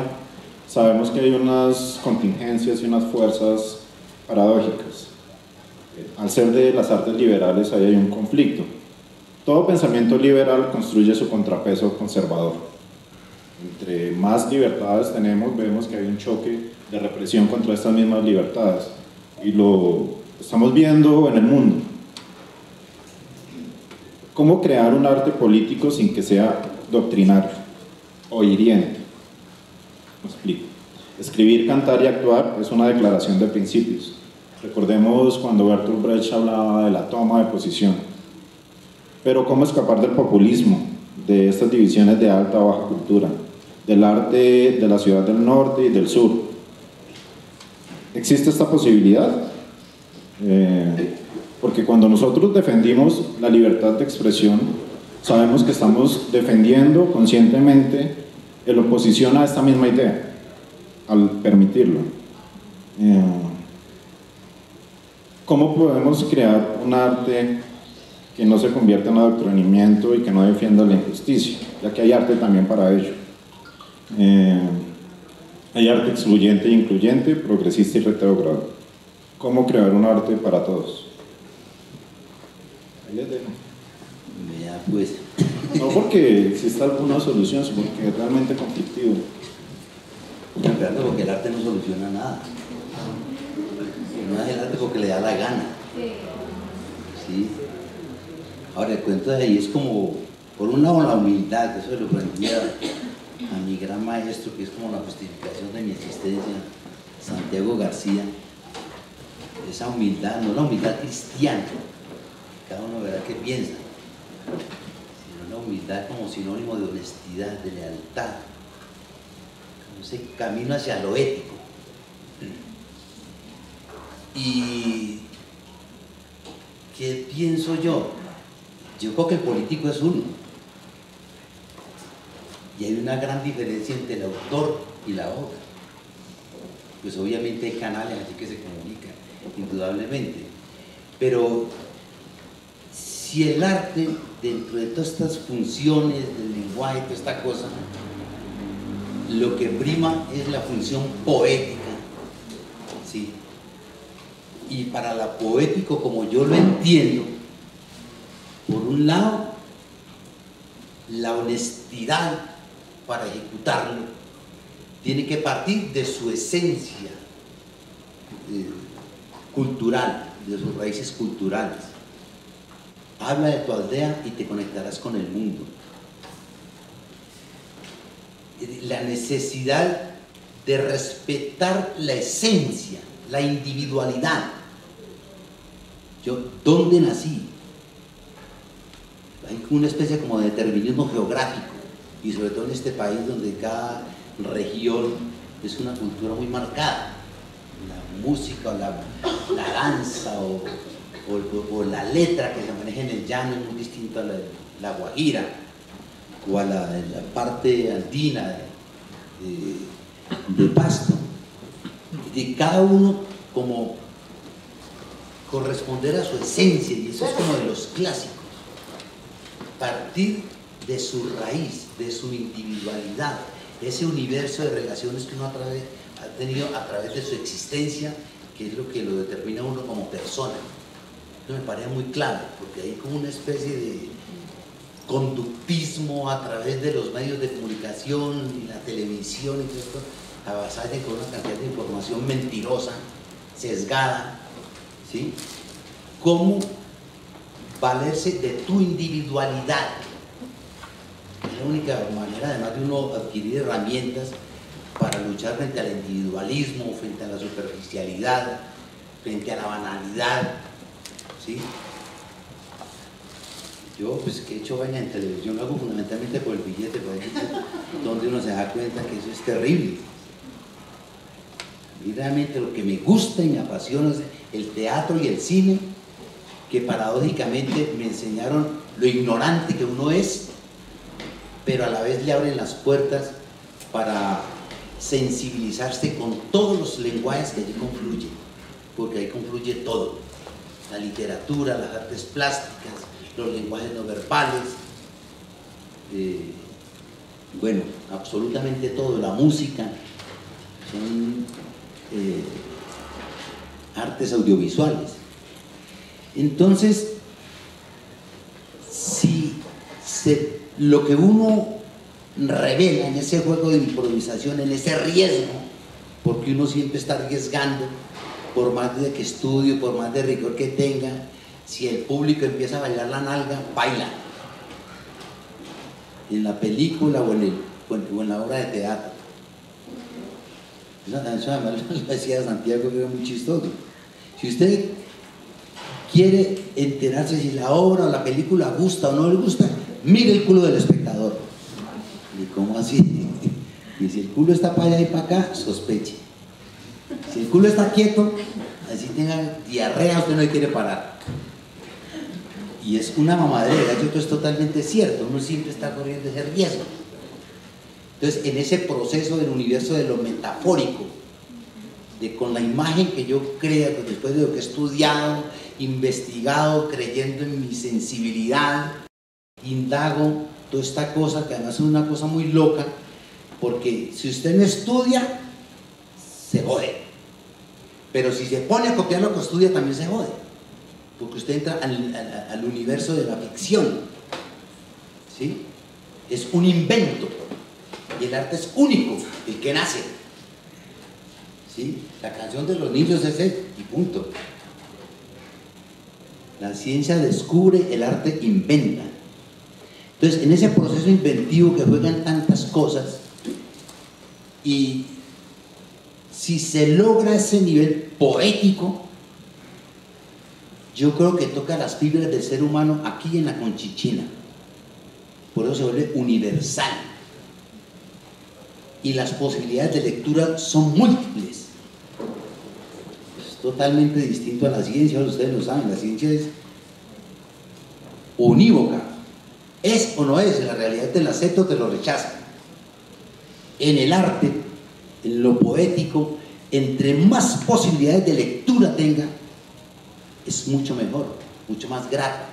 sabemos que hay unas contingencias y unas fuerzas paradójicas. Al ser de las artes liberales, ahí hay un conflicto. Todo pensamiento liberal construye su contrapeso conservador. Entre más libertades tenemos, vemos que hay un choque de represión contra estas mismas libertades, y lo estamos viendo en el mundo. ¿Cómo crear un arte político sin que sea doctrinario o hiriente? Me explico. Escribir, cantar y actuar es una declaración de principios. Recordemos cuando Bertolt Brecht hablaba de la toma de posición. Pero ¿cómo escapar del populismo, de estas divisiones de alta o baja cultura, del arte de la ciudad del norte y del sur? ¿Existe esta posibilidad? Porque cuando nosotros defendimos la libertad de expresión, sabemos que estamos defendiendo conscientemente en oposición a esta misma idea, al permitirlo. ¿Cómo podemos crear un arte que no se convierta en adoctrinamiento y que no defienda la injusticia? Ya que hay arte también para ello. Hay arte excluyente e incluyente, progresista y retrógrado. ¿Cómo crear un arte para todos? Ahí les dejo. Ya, pues. No porque exista alguna solución, sino porque es realmente conflictivo. Claro, porque el arte no soluciona nada. No es el arte porque le da la gana. ¿Sí? Ahora, el cuento de ahí es como, por un lado, la humildad, eso lo aprendí a mi gran maestro, que es como la justificación de mi existencia, Santiago García. Esa humildad, no la humildad cristiana, cada uno verá qué piensa, sino la humildad como sinónimo de honestidad, de lealtad, como ese camino hacia lo ético. ¿Y qué pienso yo? Yo creo que el político es uno, y hay una gran diferencia entre el autor y la obra. Pues obviamente hay canales así que se comunican, indudablemente, pero si el arte, dentro de todas estas funciones del lenguaje, toda esta cosa, lo que prima es la función poética, ¿sí? Y para la poético, como yo lo entiendo, por un lado, la honestidad para ejecutarlo tiene que partir de su esencia cultural, de sus raíces culturales. Habla de tu aldea y te conectarás con el mundo. La necesidad de respetar la esencia, la individualidad. Yo, ¿dónde nací? Hay una especie como de determinismo geográfico, y sobre todo en este país donde cada región es una cultura muy marcada. La música o la danza o la letra que se maneja en el llano es muy distinta a la guajira o a la parte andina de Pasto. De cada uno como corresponder a su esencia, y eso es como de los clásicos. Partir de su raíz, de su individualidad, ese universo de relaciones que uno ha tenido a través de su existencia, que es lo que lo determina a uno como persona. Eso me parece muy clave, porque hay como una especie de conductismo a través de los medios de comunicación y la televisión y todo esto, avasallan con una cantidad de información mentirosa, sesgada, ¿sí? ¿Cómo valerse de tu individualidad? Es la única manera, además de uno adquirir herramientas para luchar frente al individualismo, frente a la superficialidad, frente a la banalidad, ¿sí? Yo, pues, que he hecho vaina en televisión, lo hago fundamentalmente por el billete, por ahí, donde uno se da cuenta que eso es terrible. Y realmente lo que me gusta y me apasiona es el teatro y el cine, que paradójicamente me enseñaron lo ignorante que uno es, pero a la vez le abren las puertas para sensibilizarse con todos los lenguajes que allí confluyen, porque ahí confluye todo: la literatura, las artes plásticas, los lenguajes no verbales, bueno, absolutamente todo, la música, son artes audiovisuales. Entonces, si lo que uno revela en ese juego de improvisación, en ese riesgo, porque uno siempre está arriesgando, por más de que estudie, por más de rigor que tenga, si el público empieza a bailar la nalga, baila. En la película o en la obra de teatro. Eso además lo decía Santiago, que era muy chistoso. Si usted quiere enterarse si la obra o la película gusta o no le gusta, mire el culo del espectador. ¿Y cómo así? Y si el culo está para allá y para acá, sospeche. Si el culo está quieto, así tenga diarrea, usted no quiere parar. Y es una mamadera, esto es totalmente cierto, uno siempre está corriendo ese riesgo. Entonces, en ese proceso del universo de lo metafórico, con la imagen que yo crea, pues después de lo que he estudiado, investigado, creyendo en mi sensibilidad, indago toda esta cosa, que además es una cosa muy loca, porque si usted no estudia, se jode. Pero si se pone a copiar lo que estudia, también se jode, porque usted entra al universo de la ficción, ¿sí? Es un invento, y el arte es único, el que nace, ¿sí? La canción de los niños es él, y punto. La ciencia descubre, el arte inventa. Entonces, en ese proceso inventivo que juegan tantas cosas, y si se logra ese nivel poético, yo creo que toca las fibras del ser humano aquí en la Conchichina. Por eso se vuelve universal. Y las posibilidades de lectura son múltiples. Es totalmente distinto a la ciencia, ustedes lo saben, la ciencia es unívoca. Es o no es, en la realidad te lo acepta o te lo rechaza. En el arte, en lo poético, entre más posibilidades de lectura tenga, es mucho mejor, mucho más grato.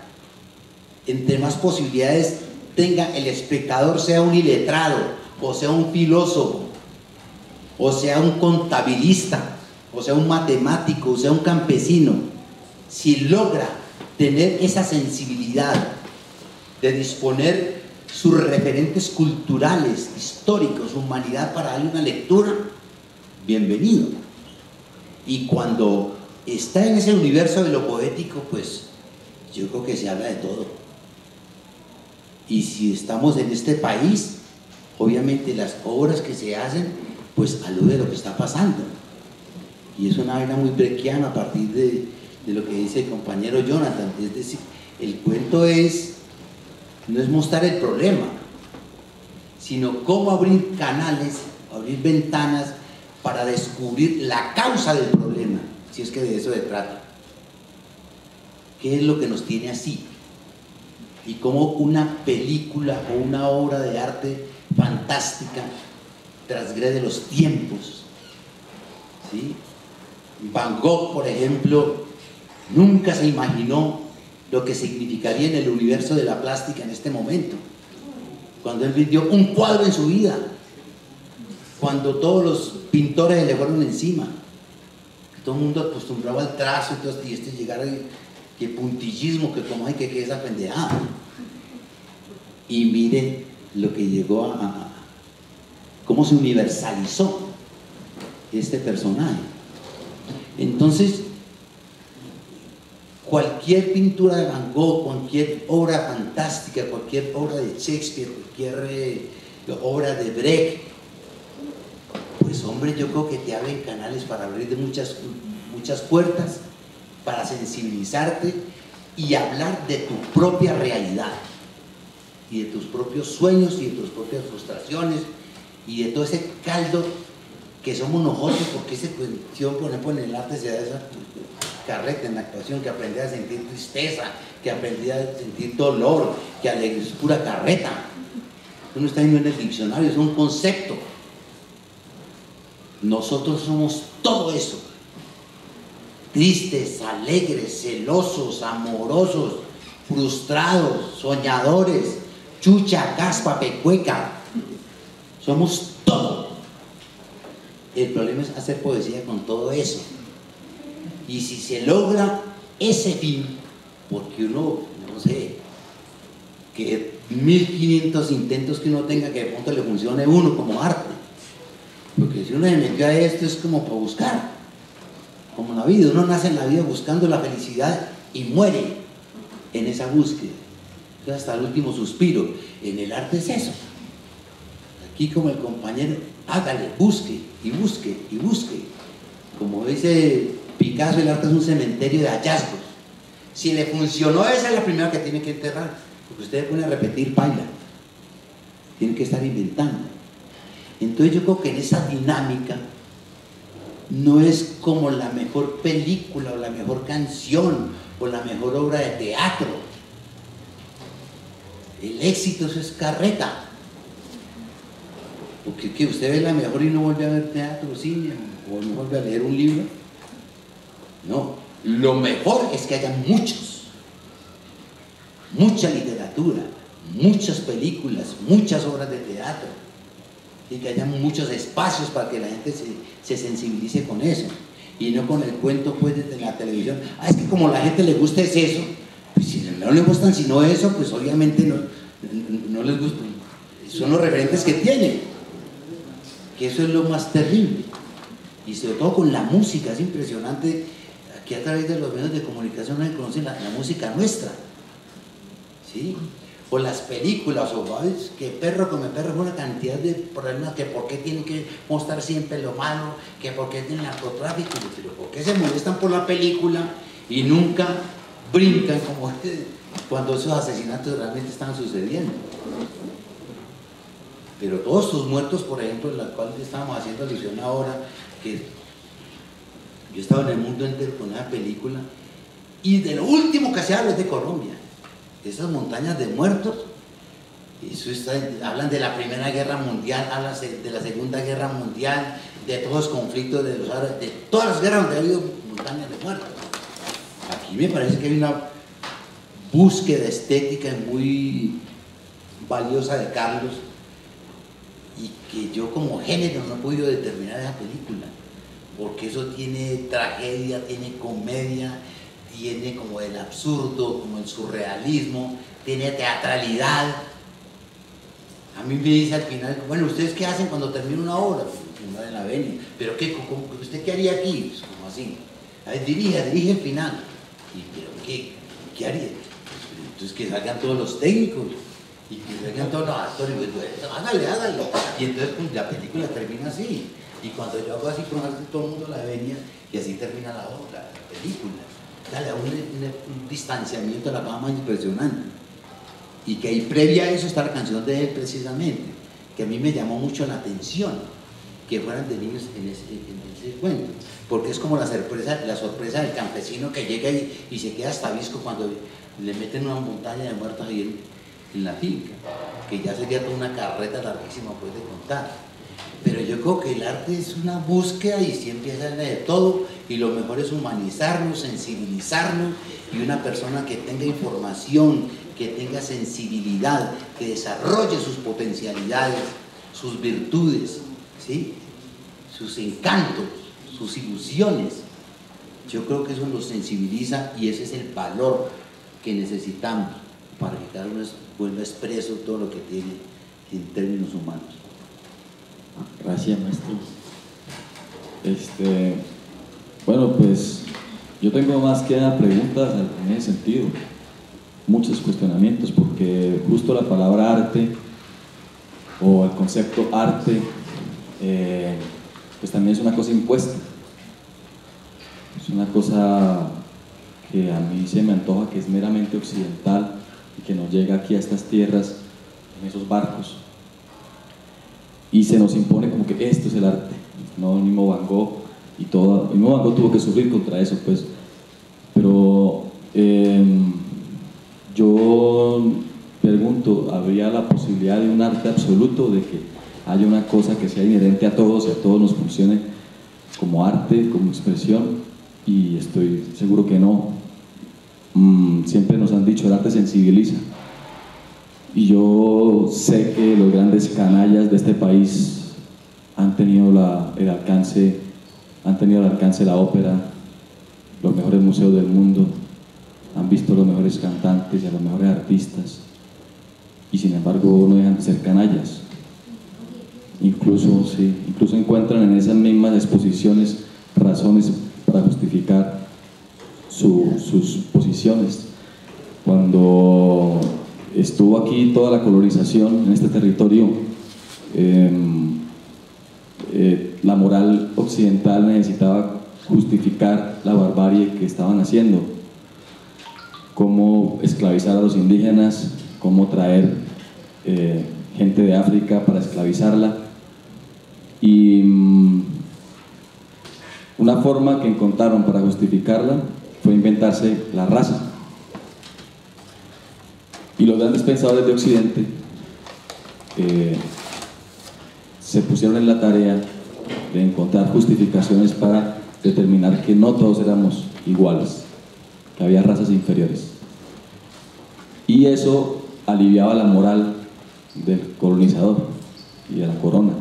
Entre más posibilidades tenga el espectador, sea un iletrado o sea un filósofo, o sea un contabilista, o sea un matemático, o sea un campesino, si logra tener esa sensibilidad de disponer sus referentes culturales, históricos, humanidad para darle una lectura, bienvenido. Y cuando está en ese universo de lo poético, pues yo creo que se habla de todo. Y si estamos en este país, obviamente las obras que se hacen, pues aluden a lo que está pasando. Y es una vaina muy brequiana a partir de lo que dice el compañero Jonathan. Es decir, el cuento no es mostrar el problema, sino cómo abrir canales, abrir ventanas para descubrir la causa del problema, si es que de eso se trata. ¿Qué es lo que nos tiene así? Y cómo una película o una obra de arte fantástica transgrede los tiempos, ¿sí? Van Gogh, por ejemplo, nunca se imaginó lo que significaría en el universo de la plástica en este momento, cuando él vivió un cuadro en su vida, cuando todos los pintores le fueron encima, todo el mundo acostumbrado al trazo y este llegar a que puntillismo, que como hay que esa pendejada. Y miren lo que llegó a cómo se universalizó este personaje. Entonces, cualquier pintura de Van Gogh, cualquier obra fantástica, cualquier obra de Shakespeare, cualquier obra de Brecht, pues hombre, yo creo que te abren canales para abrir de muchas puertas, para sensibilizarte y hablar de tu propia realidad y de tus propios sueños y de tus propias frustraciones y de todo ese caldo que somos nosotros, porque esa cuestión, por ejemplo, en el arte se da esa carreta en la actuación, que aprendí a sentir tristeza, que aprendí a sentir dolor, que alegría es pura carreta. Eso no está en el diccionario, es un concepto. Nosotros somos todo eso: tristes, alegres, celosos, amorosos, frustrados, soñadores, chucha, caspa, pecueca. Somos todo. El problema es hacer poesía con todo eso. Y si se logra ese fin, porque uno, no sé, que 1500 intentos que uno tenga, que de pronto le funcione uno como arte, porque si uno se metió a esto es como para buscar, como la vida, uno nace en la vida buscando la felicidad y muere en esa búsqueda, hasta el último suspiro. En el arte es eso. Aquí, como el compañero, hágale, busque y busque y busque. Como dice Picasso, el arte es un cementerio de hallazgos. Si le funcionó, esa es la primera que tiene que enterrar, porque usted se pone a repetir, baila, tiene que estar inventando. Entonces yo creo que en esa dinámica no es como la mejor película o la mejor canción o la mejor obra de teatro. El éxito, eso es carreta. Porque que usted ve la mejor y no vuelve a ver teatro, cine, o no vuelve a leer un libro. No, lo mejor es que haya mucha literatura, muchas películas, muchas obras de teatro, y que haya muchos espacios para que la gente se sensibilice con eso, y no con el cuento pues de la televisión. Es que como a la gente le gusta es eso, pues si no le gustan sino eso, pues obviamente no les gusta. Son los referentes que tienen, que eso es lo más terrible. Y sobre todo con la música, es impresionante. Aquí a través de los medios de comunicación no se conoce la música nuestra, ¿sí? O las películas, o ¿sabes? Que Perro come perro, una cantidad de problemas, que por qué tienen que mostrar siempre lo malo, que por qué tienen narcotráfico, pero por qué se molestan por la película y nunca brincan como cuando esos asesinatos realmente están sucediendo. Pero todos estos muertos, por ejemplo, en los cuales estábamos haciendo alusión ahora, que yo estaba en el mundo entero con una película, y de lo último que se habla es de Colombia, de esas montañas de muertos. Eso hablan de la Primera Guerra Mundial, hablan de la Segunda Guerra Mundial, de todos los conflictos de los árabes, de todas las guerras donde ha habido montañas de muertos. Aquí me parece que hay una búsqueda estética muy valiosa de Carlos, y que yo como género no he podido determinar esa película, porque eso tiene tragedia, tiene comedia, tiene como el absurdo, como el surrealismo, tiene teatralidad. A mí me dice al final, bueno, ¿ustedes qué hacen cuando termina una obra? Pues, en la venia. ¿Pero qué? ¿Usted qué haría aquí? Pues, como así. A ver, dirige el final. ¿Pero qué haría? Entonces que salgan todos los técnicos y que salgan todos los actores. Pues, hágale. Y entonces pues, la película termina así. Y cuando yo hago así, pues todo el mundo la venia y así termina la obra, la película. Dale a un distanciamiento de la fama impresionante. Y que ahí previa a eso está la canción de él precisamente, que a mí me llamó mucho la atención, que fueran de niños en ese cuento, porque es como la sorpresa del campesino que llega y se queda hasta visco cuando le meten una montaña de muertos ahí en la finca, que ya sería toda una carreta larguísima pues de contar. Pero yo creo que el arte es una búsqueda y sí empieza de todo, y lo mejor es humanizarnos, sensibilizarnos, y una persona que tenga información, que tenga sensibilidad, que desarrolle sus potencialidades, sus virtudes, ¿sí? Sus encantos, sus ilusiones. Yo creo que eso nos sensibiliza y ese es el valor que necesitamos para que cada uno vuelva expreso todo lo que tiene en términos humanos. Gracias, maestro. Bueno, pues yo tengo más que nada preguntas en ese sentido, muchos cuestionamientos, porque justo la palabra arte o el concepto arte pues también es una cosa impuesta, es una cosa que a mí se me antoja que es meramente occidental y que nos llega aquí a estas tierras en esos barcos y se nos impone como que esto es el arte, ¿no? El mismo Van Gogh y todo, el mismo Van Gogh tuvo que sufrir contra eso, pues, pero yo pregunto, ¿habría la posibilidad de un arte absoluto, de que haya una cosa que sea inherente a todos y a todos nos funcione como arte, como expresión? Y estoy seguro que no. Siempre nos han dicho el arte sensibiliza, y yo sé que los grandes canallas de este país han tenido el alcance de la ópera, los mejores museos del mundo, han visto a los mejores cantantes y a los mejores artistas, y sin embargo no dejan de ser canallas. Incluso encuentran en esas mismas exposiciones razones para justificar sus posiciones. Cuando estuvo aquí toda la colonización en este territorio, la moral occidental necesitaba justificar la barbarie que estaban haciendo, cómo esclavizar a los indígenas, cómo traer gente de África para esclavizarla, y una forma que encontraron para justificarla fue inventarse la raza. Y los grandes pensadores de Occidente se pusieron en la tarea de encontrar justificaciones para determinar que no todos éramos iguales, que había razas inferiores. Y eso aliviaba la moral del colonizador y de la corona,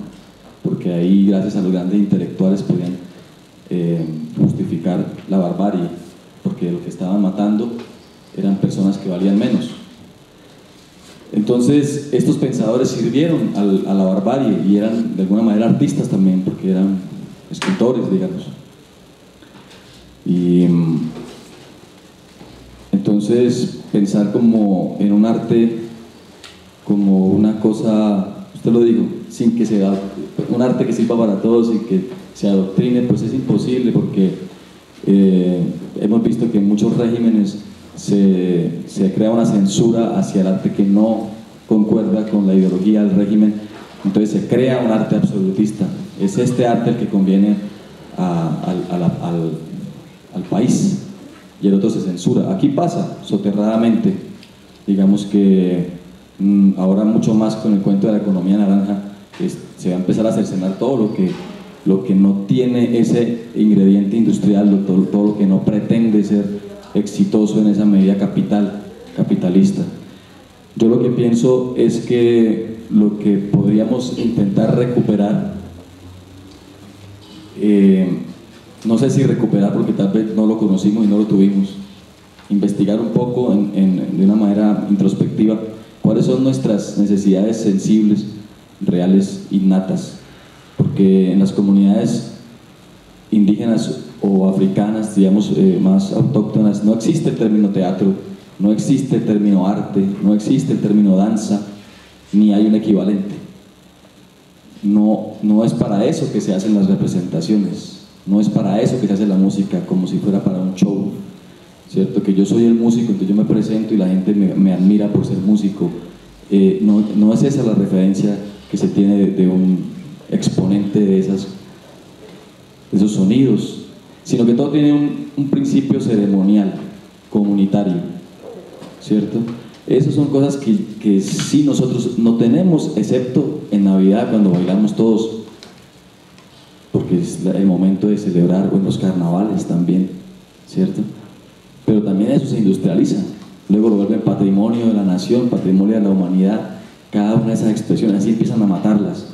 porque ahí, gracias a los grandes intelectuales, podían justificar la barbarie, porque lo que estaban matando eran personas que valían menos. Entonces estos pensadores sirvieron a la barbarie y eran de alguna manera artistas también, porque eran escritores, digamos. Y entonces pensar como en un arte como una cosa, usted lo dijo, sin que sea un arte que sirva para todos y que se adoctrine, pues es imposible, porque hemos visto que en muchos regímenes se crea una censura hacia el arte que no concuerda con la ideología del régimen, entonces se crea un arte absolutista. Es este arte el que conviene al país y el otro se censura. Aquí pasa soterradamente, digamos que ahora mucho más con el cuento de la economía naranja, se va a empezar a cercenar todo lo que no tiene ese ingrediente industrial, todo lo que no pretende ser exitoso en esa medida capitalista. Yo lo que pienso es que lo que podría deberíamos intentar recuperar, no sé si recuperar porque tal vez no lo conocimos y no lo tuvimos, investigar un poco de una manera introspectiva cuáles son nuestras necesidades sensibles, reales, innatas, porque en las comunidades indígenas o africanas, digamos, más autóctonas, no existe el término teatro, no existe el término arte, no existe el término danza, ni hay un equivalente. No es para eso que se hacen las representaciones, no es para eso que se hace la música, como si fuera para un show, ¿cierto? Que yo soy el músico, entonces yo me presento y la gente me admira por ser músico. No es esa la referencia que se tiene de un exponente de esos sonidos, sino que todo tiene un principio ceremonial, comunitario, ¿cierto? Esas son cosas que sí nosotros no tenemos, excepto en Navidad cuando bailamos todos, porque es el momento de celebrar, o en los carnavales también, ¿cierto? Pero también eso se industrializa, luego lo vuelven patrimonio de la nación, patrimonio de la humanidad, cada una de esas expresiones, así empiezan a matarlas,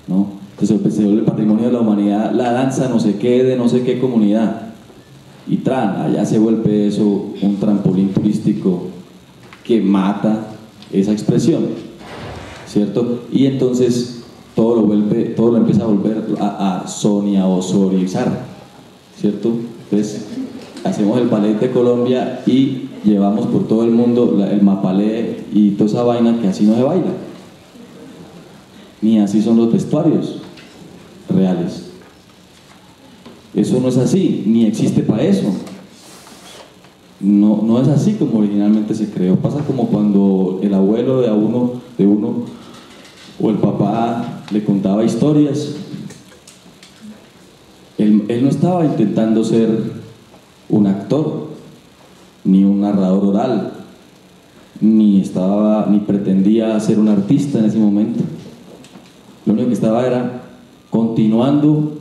¿no? Entonces se vuelve patrimonio de la humanidad, la danza no sé qué, de no sé qué comunidad, y allá se vuelve eso un trampolín turístico que mata esa expresión, ¿cierto? Y entonces todo lo empieza a volver a sonia o soriizar, ¿cierto? Entonces hacemos el ballet de Colombia y llevamos por todo el mundo el mapalé y toda esa vaina que así no se baila, ni así son los vestuarios reales. Eso no es así, ni existe para eso. No es así como originalmente se creó. Pasa como cuando el abuelo de uno o el papá le contaba historias. Él no estaba intentando ser un actor, ni un narrador oral, ni pretendía ser un artista en ese momento. Lo único que estaba era continuando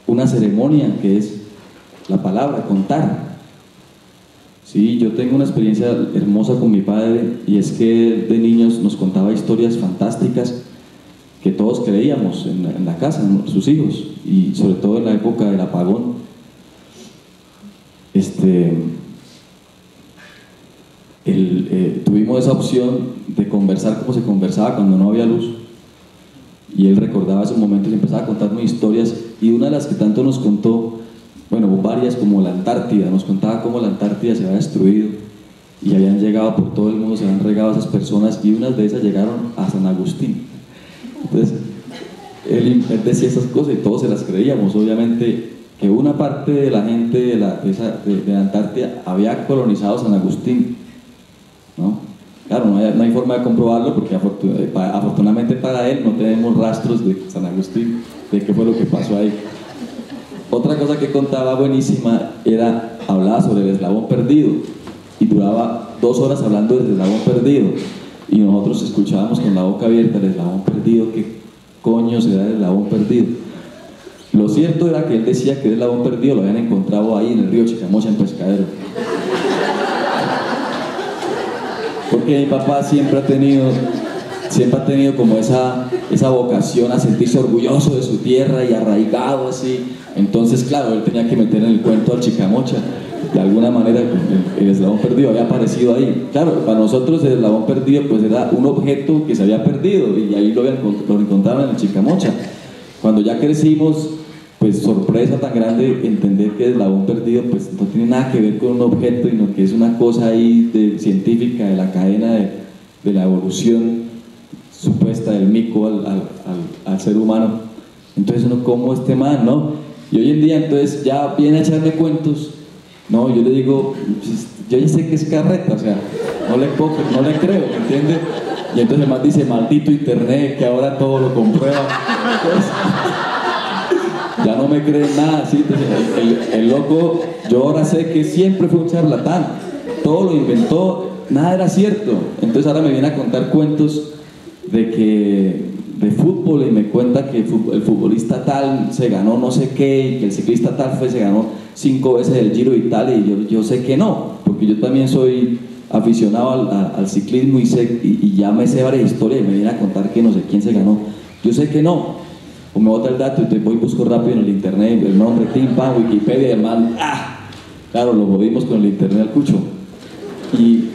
una ceremonia que es la palabra, contar. Sí, yo tengo una experiencia hermosa con mi padre, y es que de niños nos contaba historias fantásticas que todos creíamos en la casa, sus hijos, y sobre todo en la época del apagón. Tuvimos esa opción de conversar como se conversaba cuando no había luz, y él recordaba esos momentos y empezaba a contarnos historias, y una de las que tanto nos contó, bueno, varias, como la Antártida, nos contaba cómo la Antártida se había destruido y habían llegado por todo el mundo, se habían regado esas personas, y unas de esas llegaron a San Agustín. Entonces él decía esas cosas y todos se las creíamos, obviamente, que una parte de la gente de la Antártida había colonizado San Agustín, ¿no? Claro, no hay forma de comprobarlo porque afortunadamente para él no tenemos rastros de San Agustín, de qué fue lo que pasó ahí. Otra cosa que contaba buenísima hablaba sobre el eslabón perdido, y duraba 2 horas hablando del eslabón perdido, y nosotros escuchábamos con la boca abierta el eslabón perdido. ¿Qué coño será el eslabón perdido? Lo cierto era que él decía que el eslabón perdido lo habían encontrado ahí en el río Chicamocha, en Pescadero. Porque mi papá siempre ha tenido como esa vocación a sentirse orgulloso de su tierra y arraigado así. Entonces, claro, él tenía que meter en el cuento al Chicamocha. De alguna manera el eslabón perdido había aparecido ahí. Claro, para nosotros el eslabón perdido pues era un objeto que se había perdido, y ahí lo encontraron en el Chicamocha. Cuando ya crecimos, pues sorpresa tan grande entender que el eslabón perdido pues no tiene nada que ver con un objeto, sino que es una cosa ahí científica de la cadena de la evolución supuesta del mico al ser humano. Entonces uno, como este man, ¿no? Y hoy en día entonces ya viene a echarme cuentos, no, yo le digo, yo ya sé que es carreta, o sea, no le creo, ¿me entiende? Y entonces el man dice, maldito internet, que ahora todo lo comprueba. Entonces, ya no me creen nada, ¿sí? Entonces, el loco, yo ahora sé que siempre fue un charlatán, todo lo inventó, nada era cierto. Entonces ahora me viene a contar cuentos de fútbol, y me cuenta que el futbolista tal se ganó no sé qué, y que el ciclista tal se ganó 5 veces el Giro y tal, y yo sé que no, porque yo también soy aficionado al ciclismo y ya me sé varias historias y me viene a contar que no sé quién se ganó. Yo sé que no, o me bota el dato y te voy y busco rápido en el internet el nombre, Timpa, Wikipedia, hermano. Claro, lo movimos con el internet al cucho. Y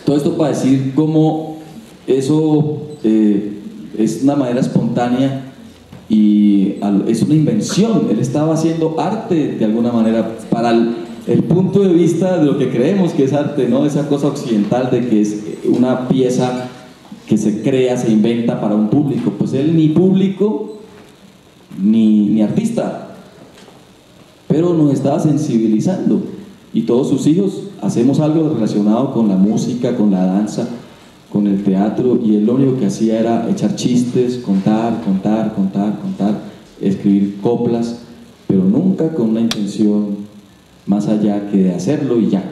todo esto para decir cómo eso es una manera espontánea y es una invención. Él estaba haciendo arte de alguna manera para el punto de vista de lo que creemos que es arte, ¿no? Esa cosa occidental de que es una pieza que se crea, se inventa para un público. Pues él ni público ni artista, pero nos estaba sensibilizando, y todos sus hijos hacemos algo relacionado con la música, con la danza, con el teatro, y él lo único que hacía era echar chistes, contar, escribir coplas, pero nunca con una intención más allá que de hacerlo y ya,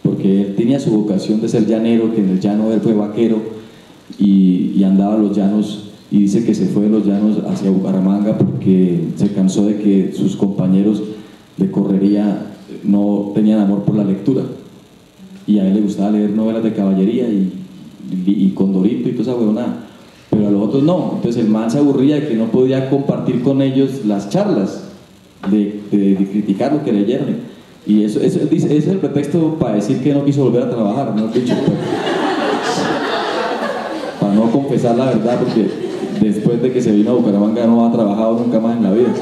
porque él tenía su vocación de ser llanero, que en el llano él fue vaquero y andaba a los llanos, y dice que se fue de los llanos hacia Bucaramanga porque se cansó de que sus compañeros de correría no tenían amor por la lectura, y a él le gustaba leer novelas de caballería y Condorito y toda esa huevonada, pero a los otros no. Entonces el man se aburría de que no podía compartir con ellos las charlas de criticar lo que leyeron, y eso ese es el pretexto para decir que no quiso volver a trabajar, ¿no? Para no confesar la verdad, porque después de que se vino a Bucaramanga no ha trabajado nunca más en la vida.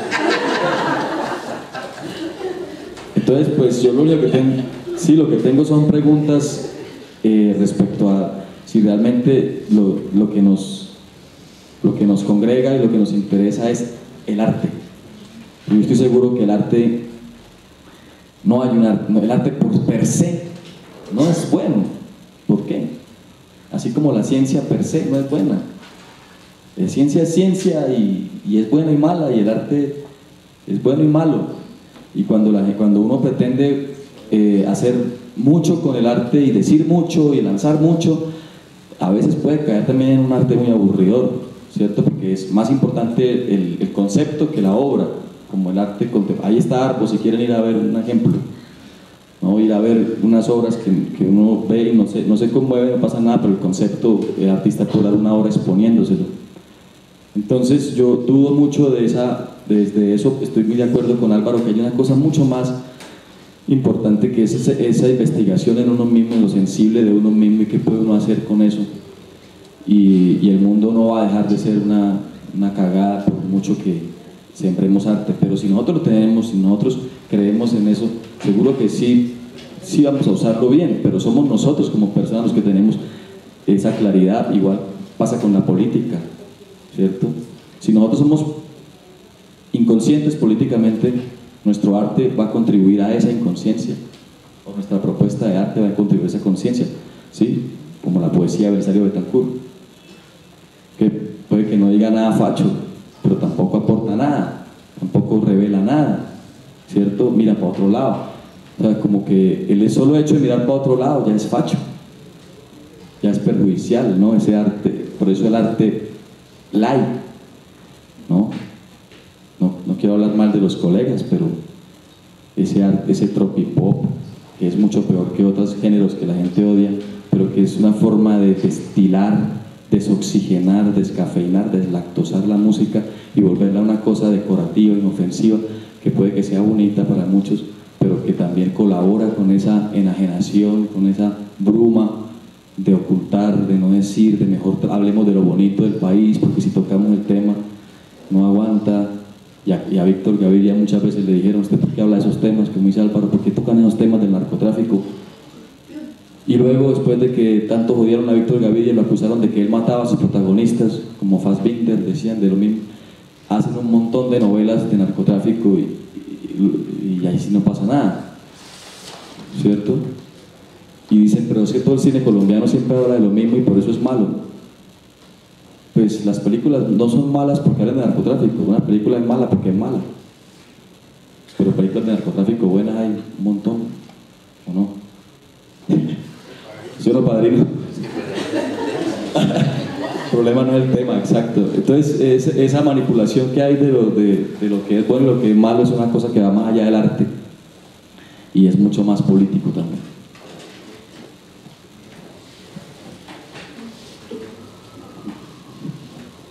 Entonces, pues yo lo único que tengo, sí, lo que tengo son preguntas respecto a si realmente lo que nos congrega y lo que nos interesa es el arte. Yo estoy seguro que el arte no hay el arte por per se no es bueno. ¿Por qué? Así como la ciencia per se no es buena. La ciencia es ciencia y es buena y mala, y el arte es bueno y malo. Y cuando uno pretende hacer mucho con el arte y decir mucho y lanzar mucho, a veces puede caer también en un arte muy aburridor, ¿cierto? Porque es más importante el concepto que la obra, como el arte contemporáneo. Ahí está Arpo, si quieren ir a ver un ejemplo, ¿no? Ir a ver unas obras que uno ve y no se conmueve, no pasa nada, pero el concepto, el artista puede dar una obra exponiéndoselo. Entonces yo dudo mucho desde eso. Estoy muy de acuerdo con Álvaro que hay una cosa mucho más importante, que es esa investigación en uno mismo, en lo sensible de uno mismo, y qué puede uno hacer con eso, y el mundo no va a dejar de ser una cagada por mucho que sembremos arte. Pero si nosotros lo tenemos, si nosotros creemos en eso, seguro que sí vamos a usarlo bien, pero somos nosotros como personas los que tenemos esa claridad. Igual pasa con la política, ¿cierto? Si nosotros somos inconscientes políticamente, nuestro arte va a contribuir a esa inconsciencia, o nuestra propuesta de arte va a contribuir a esa conciencia, ¿sí? Como la poesía de Belisario Betancur, que puede que no diga nada facho, pero tampoco aporta nada, tampoco revela nada, ¿cierto? Mira para otro lado. O sea, como que el solo hecho de mirar para otro lado ya es facho, ya es perjudicial, ¿no? Ese arte, por eso el arte light, ¿no? No quiero hablar mal de los colegas, pero ese tropipop, que es mucho peor que otros géneros que la gente odia, pero que es una forma de destilar, desoxigenar, descafeinar, deslactosar la música y volverla una cosa decorativa, inofensiva, que puede que sea bonita para muchos, pero que también colabora con esa enajenación, con esa bruma de ocultar, de no decir, de mejor hablemos de lo bonito del país, porque si tocamos el tema no aguanta. Y a Víctor Gaviria muchas veces le dijeron: ¿usted por qué habla de esos temas? Como dice Álvaro, ¿por qué tocan esos temas del narcotráfico? Y luego, después de que tanto jodieron a Víctor Gaviria, lo acusaron de que él mataba a sus protagonistas, como Fassbinder, decían de lo mismo. Hacen un montón de novelas de narcotráfico y ahí sí no pasa nada, ¿cierto? Y dicen: pero es que todo el cine colombiano siempre habla de lo mismo y por eso es malo. Pues las películas no son malas porque hablan de narcotráfico. Una película es mala porque es mala, pero películas de narcotráfico buenas hay un montón, ¿o no? ¿Sí o no, padrino? El problema no es el tema, exacto. Entonces esa manipulación que hay de lo que es bueno y lo que es malo es una cosa que va más allá del arte y es mucho más político también.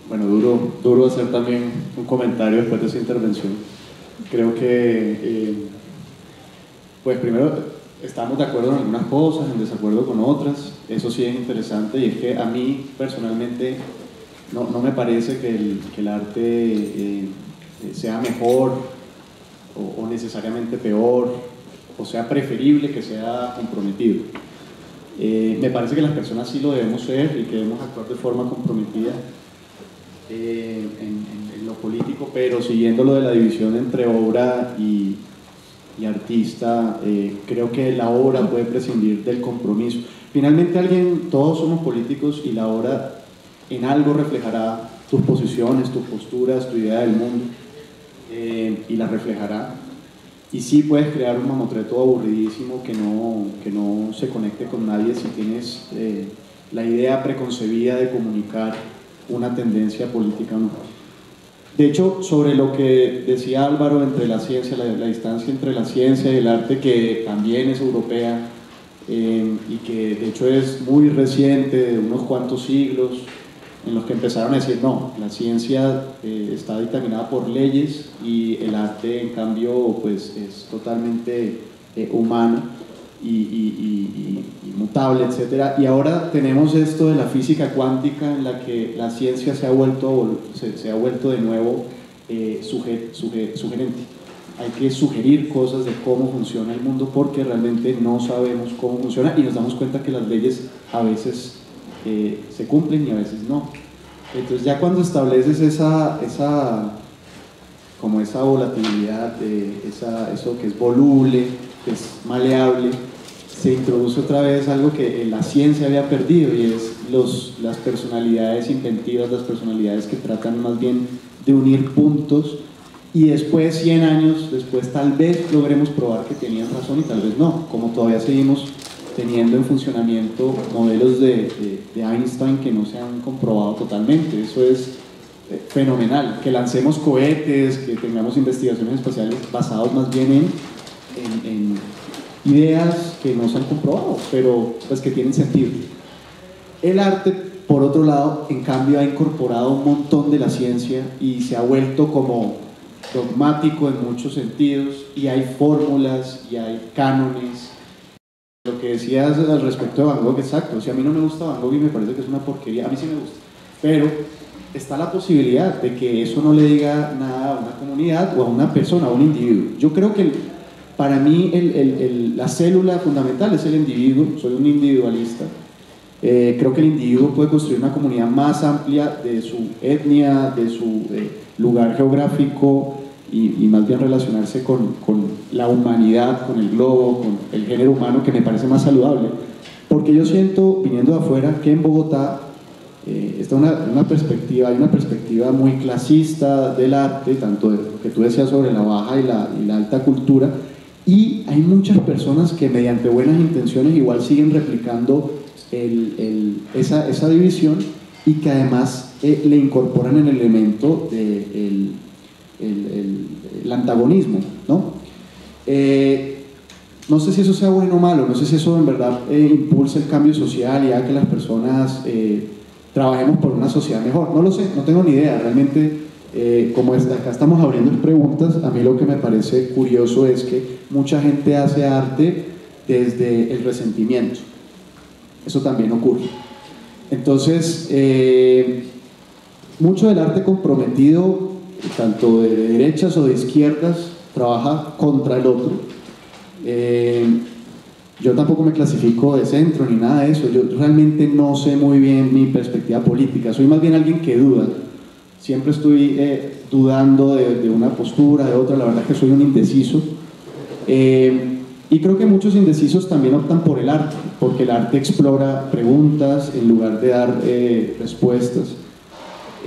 Bueno, duro hacer también un comentario después de esa intervención. Creo que, pues primero, estamos de acuerdo en algunas cosas, en desacuerdo con otras. Eso sí es interesante, y es que a mí personalmente no me parece que el arte sea mejor o necesariamente peor, o sea preferible que sea comprometido. Me parece que las personas sí lo debemos ser y que debemos actuar de forma comprometida en lo político, pero siguiendo lo de la división entre obra y artista, creo que la obra puede prescindir del compromiso. Finalmente todos somos políticos, y la obra en algo reflejará tus posiciones, tus posturas, tu idea del mundo, y la reflejará. Y sí puedes crear un mamotreto aburridísimo que no se conecte con nadie si tienes la idea preconcebida de comunicar una tendencia política o no. De hecho, sobre lo que decía Álvaro entre la ciencia, la distancia entre la ciencia y el arte, que también es europea, y que de hecho es muy reciente, de unos cuantos siglos, en los que empezaron a decir no, la ciencia está dictaminada por leyes y el arte en cambio pues es totalmente humano y mutable, etc. Y ahora tenemos esto de la física cuántica, en la que la ciencia se ha vuelto de nuevo sugerente. Hay que sugerir cosas de cómo funciona el mundo, porque realmente no sabemos cómo funciona, y nos damos cuenta que las leyes a veces se cumplen y a veces no. Entonces ya cuando estableces esa volatilidad, eso que es voluble, que es maleable, se introduce otra vez algo que la ciencia había perdido, y es las personalidades inventivas, las personalidades que tratan más bien de unir puntos, y después, 100 años después, tal vez logremos probar que tenían razón y tal vez no, como todavía seguimos teniendo en funcionamiento modelos de Einstein que no se han comprobado totalmente. Eso es fenomenal, que lancemos cohetes, que tengamos investigaciones espaciales basadas más bien en ideas que no se han comprobado, pero pues que tienen sentido. El arte, por otro lado, en cambio, ha incorporado un montón de la ciencia y se ha vuelto como dogmático en muchos sentidos, y hay fórmulas y hay cánones. Lo que decías al respecto de Van Gogh, exacto, si a mí no me gusta Van Gogh y me parece que es una porquería, a mí sí me gusta, pero está la posibilidad de que eso no le diga nada a una comunidad o a una persona, a un individuo. Yo creo que para mí la célula fundamental es el individuo. Soy un individualista. Creo que el individuo puede construir una comunidad más amplia de su etnia, de su lugar geográfico, y más bien relacionarse con la humanidad, con el globo, con el género humano, que me parece más saludable. Porque yo siento, viniendo de afuera, que en Bogotá está una perspectiva muy clasista del arte, tanto de lo que tú decías sobre la baja y la alta cultura, y hay muchas personas que mediante buenas intenciones igual siguen replicando esa división, y que además le incorporan el elemento del antagonismo, ¿no? No sé si eso sea bueno o malo, no sé si eso en verdad impulsa el cambio social y haga que las personas trabajemos por una sociedad mejor. No lo sé, no tengo ni idea. Realmente, como acá estamos abriendo preguntas, a mí lo que me parece curioso es que mucha gente hace arte desde el resentimiento. Eso también ocurre. Entonces, mucho del arte comprometido, tanto de derechas o de izquierdas, trabaja contra el otro. Yo tampoco me clasifico de centro ni nada de eso. Yo realmente no sé muy bien mi perspectiva política. Soy más bien alguien que duda. Siempre estoy dudando de una postura, de otra. La verdad es que soy un indeciso. Y creo que muchos indecisos también optan por el arte, porque el arte explora preguntas en lugar de dar respuestas.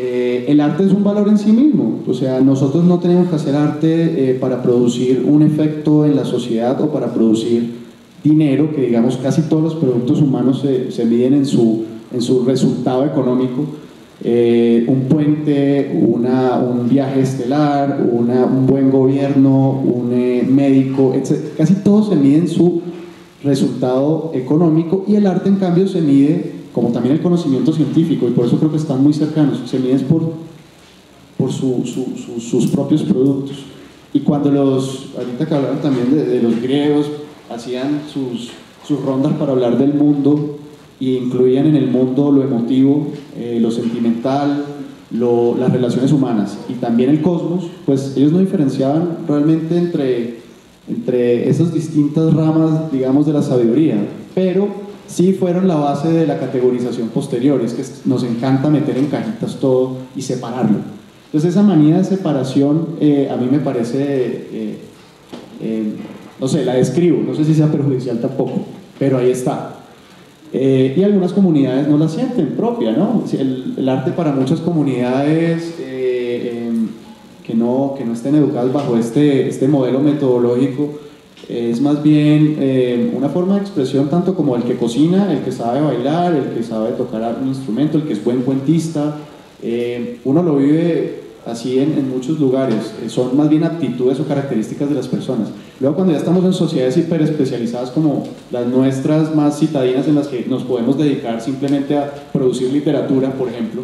El arte es un valor en sí mismo. O sea, nosotros no tenemos que hacer arte para producir un efecto en la sociedad o para producir dinero, que digamos casi todos los productos humanos se miden en su resultado económico. Un puente, un viaje estelar, un buen gobierno, un médico, etc. Casi todo se mide en su resultado económico, y el arte en cambio se mide como también el conocimiento científico, y por eso creo que están muy cercanos, se miden por sus propios productos. Y cuando ahorita que hablaron también de los griegos, hacían sus rondas para hablar del mundo, y incluían en el mundo lo emotivo, lo sentimental, las relaciones humanas y también el cosmos, pues ellos no diferenciaban realmente entre esas distintas ramas, digamos, de la sabiduría, pero sí fueron la base de la categorización posterior. Es que nos encanta meter en cajitas todo y separarlo. Entonces esa manía de separación a mí me parece, no sé, la describo, no sé si sea perjudicial tampoco, pero ahí está. Y algunas comunidades no la sienten propia, ¿no? El arte para muchas comunidades que no estén educadas bajo este modelo metodológico es más bien una forma de expresión, tanto como el que cocina, el que sabe bailar, el que sabe tocar un instrumento, el que es buen cuentista. Uno lo vive así en muchos lugares, son más bien aptitudes o características de las personas. Luego, cuando ya estamos en sociedades hiperespecializadas como las nuestras, más citadinas, en las que nos podemos dedicar simplemente a producir literatura, por ejemplo,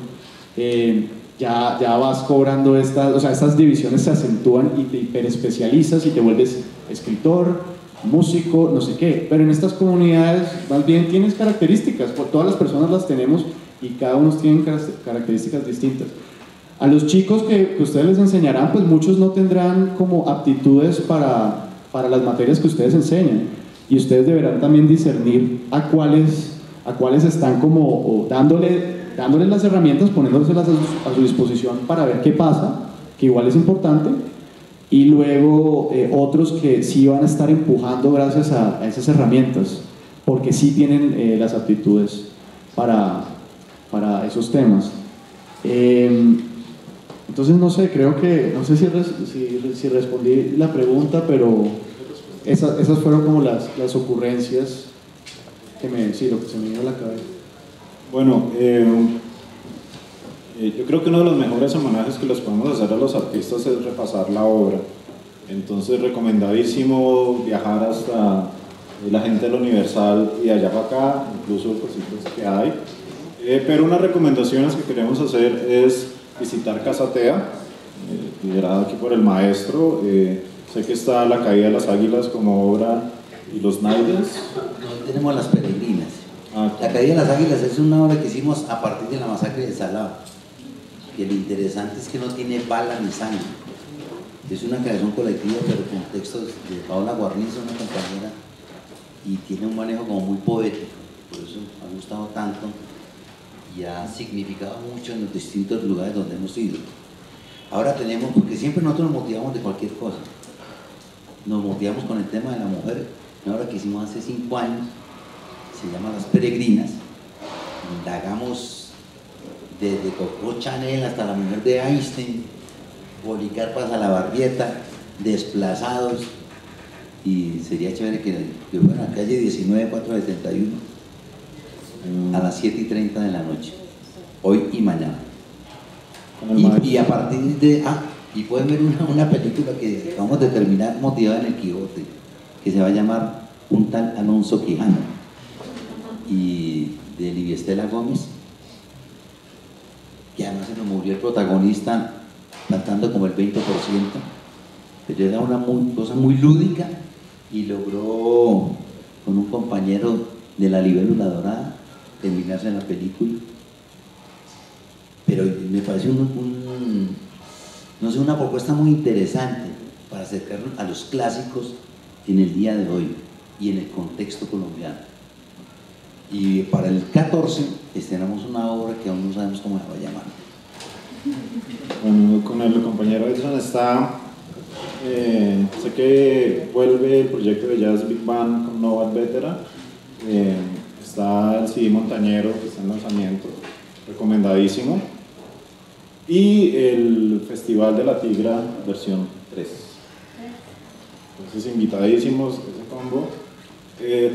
ya vas cobrando estas divisiones se acentúan y te hiperespecializas y te vuelves escritor, músico, no sé qué. Pero en estas comunidades más bien tienes características, todas las personas las tenemos y cada uno tiene características distintas. A los chicos que ustedes les enseñarán, pues muchos no tendrán como aptitudes para las materias que ustedes enseñan, y ustedes deberán también discernir a cuáles están como dándoles las herramientas, poniéndoselas a su disposición para ver qué pasa, que igual es importante, y luego otros que sí van a estar empujando gracias a esas herramientas, porque sí tienen las aptitudes para esos temas. Entonces no sé, creo que, no sé si respondí la pregunta, pero esas fueron como las ocurrencias lo que se me vino a la cabeza. Bueno, yo creo que uno de los mejores homenajes que les podemos hacer a los artistas es repasar la obra. Entonces, recomendadísimo viajar hasta la gente del Universal y de allá para acá, incluso cositas que hay. Pero unas recomendaciones que queremos hacer es visitar Casatea, liderada aquí por el maestro. Sé que está La Caída de las Águilas como obra y Los Naides. No, tenemos Las Peregrinas. La Caída de las Águilas es una obra que hicimos a partir de la masacre de Salao. Y lo interesante es que no tiene bala ni sangre. Es una creación colectiva, pero con textos de Paola Guarnizo, una compañera, y tiene un manejo como muy poético. Por eso me ha gustado tanto y ha significado mucho en los distintos lugares donde hemos ido. Ahora tenemos, porque siempre nosotros nos motivamos de cualquier cosa, nos motivamos con el tema de la mujer. Una obra que hicimos hace 5 años, se llama Las Peregrinas. Indagamos desde Coco Chanel hasta la mujer de Einstein, Policarpa Salabarrieta, desplazados, y sería chévere que fuera a la calle 19-471 a las 7:30 de la noche, hoy y mañana. Y a partir de... y pueden ver una película que acabamos de terminar, motivada en el Quijote, que se va a llamar Un tal Alonso Quijano, y de Livia Estela Gómez, que además se nos murió el protagonista faltando como el 20%, pero era una cosa muy lúdica, y logró con un compañero de La Libélula Dorada terminarse en la película. Pero me parece una propuesta muy interesante para acercarnos a los clásicos en el día de hoy y en el contexto colombiano. Y para el 14 estrenamos una obra que aún no sabemos cómo se va a llamar. Bueno, con el compañero Edson está, sé que vuelve el proyecto de Jazz Big Band con Nova Vetera, está el CD Montañero, que está en lanzamiento, recomendadísimo, y el Festival de la Tigra versión 3. Entonces, invitadísimos ese combo.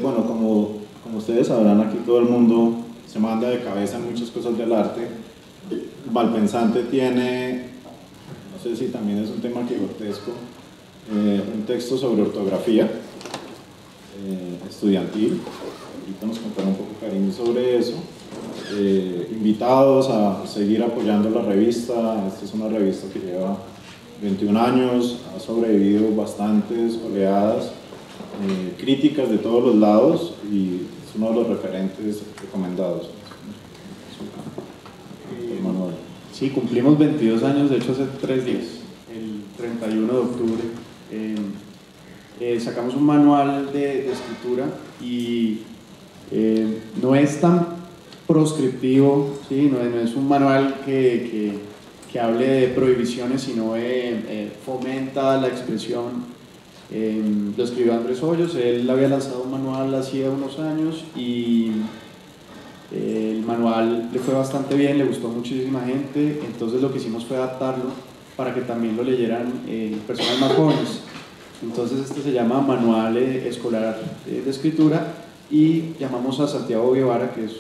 Bueno, como ustedes sabrán, aquí todo el mundo se manda de cabeza en muchas cosas del arte. Malpensante tiene, no sé si también es un tema quijotesco, un texto sobre ortografía estudiantil. Ahorita nos contará un poco Karim sobre eso. invitados a seguir apoyando la revista. Esta es una revista que lleva 21 años, ha sobrevivido bastantes oleadas críticas de todos los lados y es uno de los referentes recomendados. Manuel. Sí, cumplimos 22 años, de hecho hace 3 días, el 31 de octubre. Sacamos un manual de escritura y no es tan proscriptivo, ¿sí? No es un manual que hable de prohibiciones, sino fomenta la expresión. Lo escribió Andrés Hoyos, él había lanzado un manual hacía unos años y el manual le fue bastante bien, le gustó a muchísima gente, entonces lo que hicimos fue adaptarlo para que también lo leyeran personas más jóvenes. Entonces este se llama Manual Escolar de Escritura y llamamos a Santiago Guevara, que es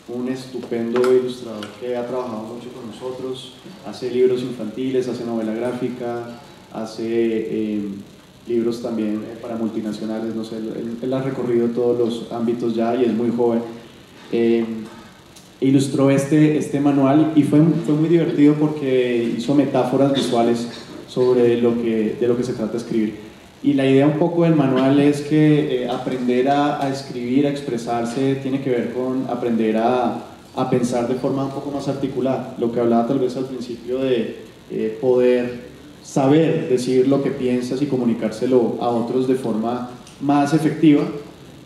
un estupendo ilustrador que ha trabajado mucho con nosotros, hace libros infantiles, hace novela gráfica, hace libros también para multinacionales, no sé, él ha recorrido todos los ámbitos ya y es muy joven. Ilustró este manual y fue muy divertido porque hizo metáforas visuales sobre de lo que se trata de escribir. Y la idea un poco del manual es que aprender a escribir, a expresarse, tiene que ver con aprender a pensar de forma un poco más articulada. Lo que hablaba tal vez al principio de poder saber decir lo que piensas y comunicárselo a otros de forma más efectiva,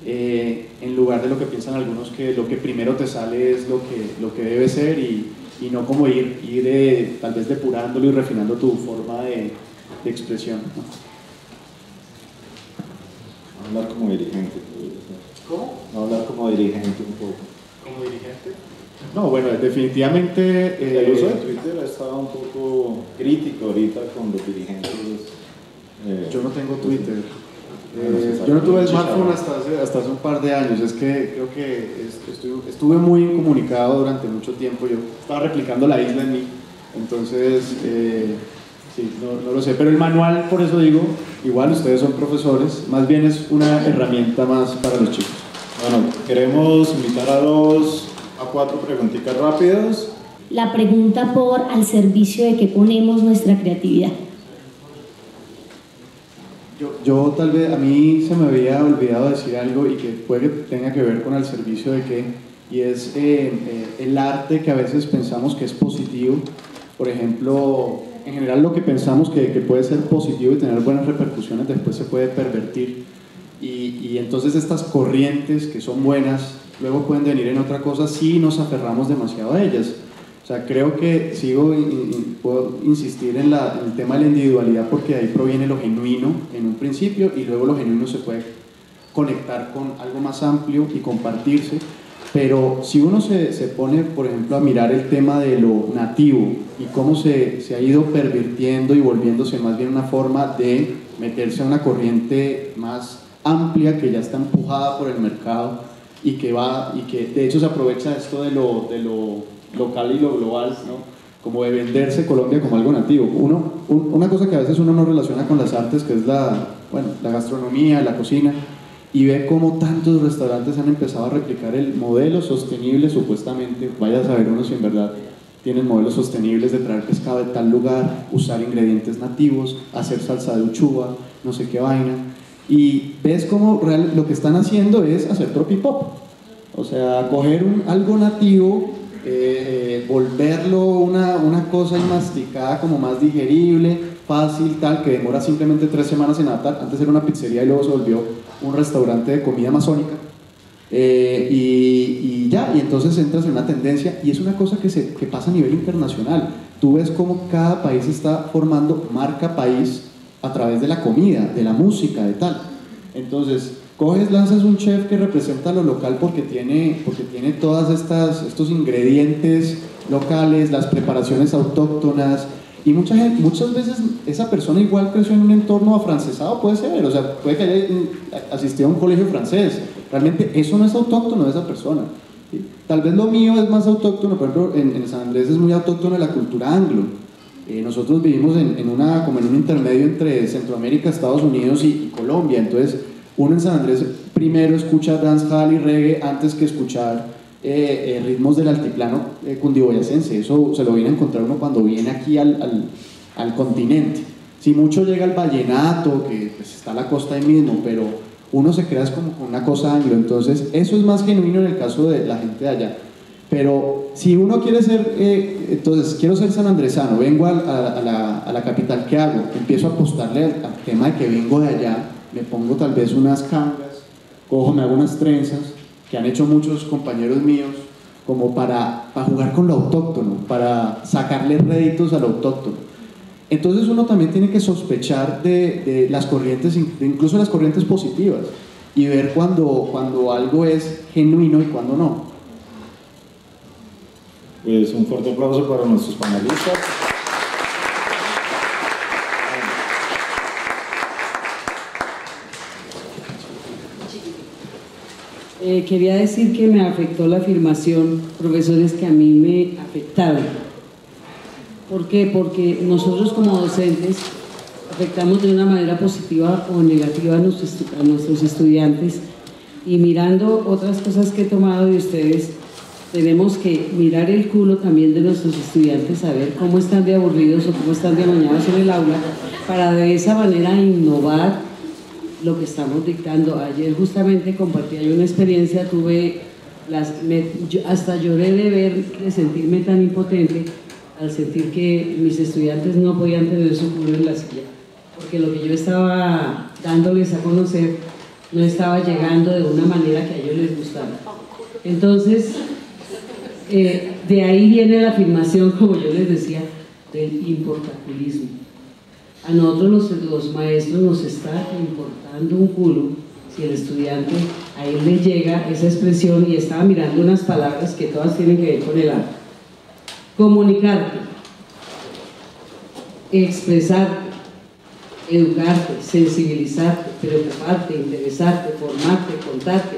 en lugar de lo que piensan algunos, que lo que primero te sale es lo que debe ser y no como ir tal vez depurándolo y refinando tu forma de expresión, ¿no? Hablar como dirigente. ¿Cómo? Hablar como dirigente un poco. ¿Como dirigente? No, bueno, definitivamente... el uso de Twitter ha estado un poco crítico ahorita con los dirigentes. Yo no tengo Twitter. Yo no tuve smartphone hasta hace un par de años. Es que creo que estuve muy incomunicado durante mucho tiempo. Yo estaba replicando la isla en mí. Entonces, sí, no lo sé. Pero el manual, por eso digo, igual ustedes son profesores, más bien es una herramienta más para los chicos. Bueno, queremos invitar a 4 preguntitas rápidas. La pregunta por al servicio de qué ponemos nuestra creatividad. Yo tal vez, a mí se me había olvidado decir algo y que puede que tenga que ver con al servicio de qué, y es el arte que a veces pensamos que es positivo. Por ejemplo, en general lo que pensamos que puede ser positivo y tener buenas repercusiones después se puede pervertir y entonces estas corrientes que son buenas luego pueden venir en otra cosa si nos aferramos demasiado a ellas. O sea, creo que puedo insistir en el tema de la individualidad porque ahí proviene lo genuino en un principio y luego lo genuino se puede conectar con algo más amplio y compartirse. Pero si uno se pone, por ejemplo, a mirar el tema de lo nativo y cómo se ha ido pervirtiendo y volviéndose más bien una forma de meterse a una corriente más amplia que ya está empujada por el mercado y que de hecho se aprovecha de esto de lo local y lo global, ¿no? Como de venderse Colombia como algo nativo. Una cosa que a veces uno no relaciona con las artes, que es la gastronomía, la cocina, y ve cómo tantos restaurantes han empezado a replicar el modelo sostenible, supuestamente, vaya a saber uno si en verdad tienen modelos sostenibles de traer pescado de tal lugar, usar ingredientes nativos, hacer salsa de uchuva, no sé qué vaina, y ves cómo lo que están haciendo es hacer tropipop, o sea, coger algo nativo, volverlo una cosa masticada como más digerible, fácil, tal, que demora simplemente 3 semanas en adaptar. Antes era una pizzería y luego se volvió un restaurante de comida amazónica, y entonces entras en una tendencia y es una cosa que pasa a nivel internacional. Tú ves cómo cada país está formando marca país a través de la comida, de la música, de tal. Entonces lanzas un chef que representa lo local porque tiene todas estos ingredientes locales, las preparaciones autóctonas, y muchas veces esa persona igual creció en un entorno afrancesado, puede ser, o sea, puede que haya asistido a un colegio francés, realmente eso no es autóctono de esa persona, ¿sí? Tal vez lo mío es más autóctono, por ejemplo, en San Andrés es muy autóctono de la cultura anglo. Nosotros vivimos como en un intermedio entre Centroamérica, Estados Unidos y Colombia, entonces uno en San Andrés primero escucha dancehall y reggae antes que escuchar ritmos del altiplano cundiboyacense. Eso se lo viene a encontrar uno cuando viene aquí al continente. Si mucho llega el vallenato, que pues está la costa ahí mismo, pero uno se crea como con una cosa anglo, entonces eso es más genuino en el caso de la gente de allá. Pero si uno quiere ser, entonces quiero ser sanandresano, vengo a la capital, ¿qué hago? Empiezo a apostarle al tema de que vengo de allá, me pongo tal vez unas cangas, me hago unas trenzas, que han hecho muchos compañeros míos, como para jugar con lo autóctono, para sacarle réditos a lo autóctono. Entonces uno también tiene que sospechar de las corrientes, incluso las corrientes positivas, y ver cuando algo es genuino y cuando no. Pues un fuerte aplauso para nuestros panelistas. Quería decir que me afectó la afirmación, profesores, que a mí me afectaron. ¿Por qué? Porque nosotros como docentes afectamos de una manera positiva o negativa a nuestros estudiantes, y mirando otras cosas que he tomado de ustedes, tenemos que mirar el culo también de nuestros estudiantes, saber cómo están de aburridos o cómo están de amañados en el aula, para de esa manera innovar lo que estamos dictando. Ayer justamente compartí una experiencia, hasta lloré de sentirme tan impotente al sentir que mis estudiantes no podían tener su culo en la silla, porque lo que yo estaba dándoles a conocer no estaba llegando de una manera que a ellos les gustara. Entonces, de ahí viene la afirmación, como yo les decía, del importaculismo. A nosotros los maestros nos está importando un culo si el estudiante, a él le llega esa expresión, y estaba mirando unas palabras que todas tienen que ver con el arte. Comunicarte, expresarte, educarte, sensibilizarte, preocuparte, interesarte, formarte, contarte,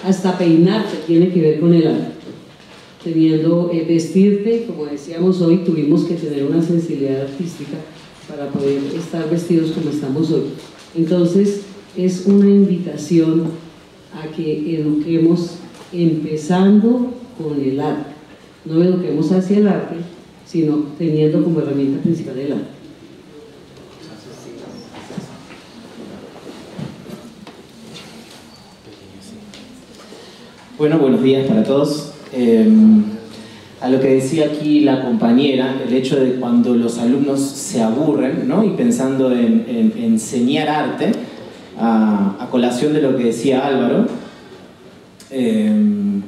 hasta peinarte tiene que ver con el arte. Vestirte, como decíamos hoy, tuvimos que tener una sensibilidad artística para poder estar vestidos como estamos hoy. Entonces es una invitación a que eduquemos empezando con el arte. No eduquemos hacia el arte, sino teniendo como herramienta principal el arte. Bueno, buenos días para todos. A lo que decía aquí la compañera, el hecho de cuando los alumnos se aburren, ¿no? Y pensando en enseñar arte, a colación de lo que decía Álvaro, ¿qué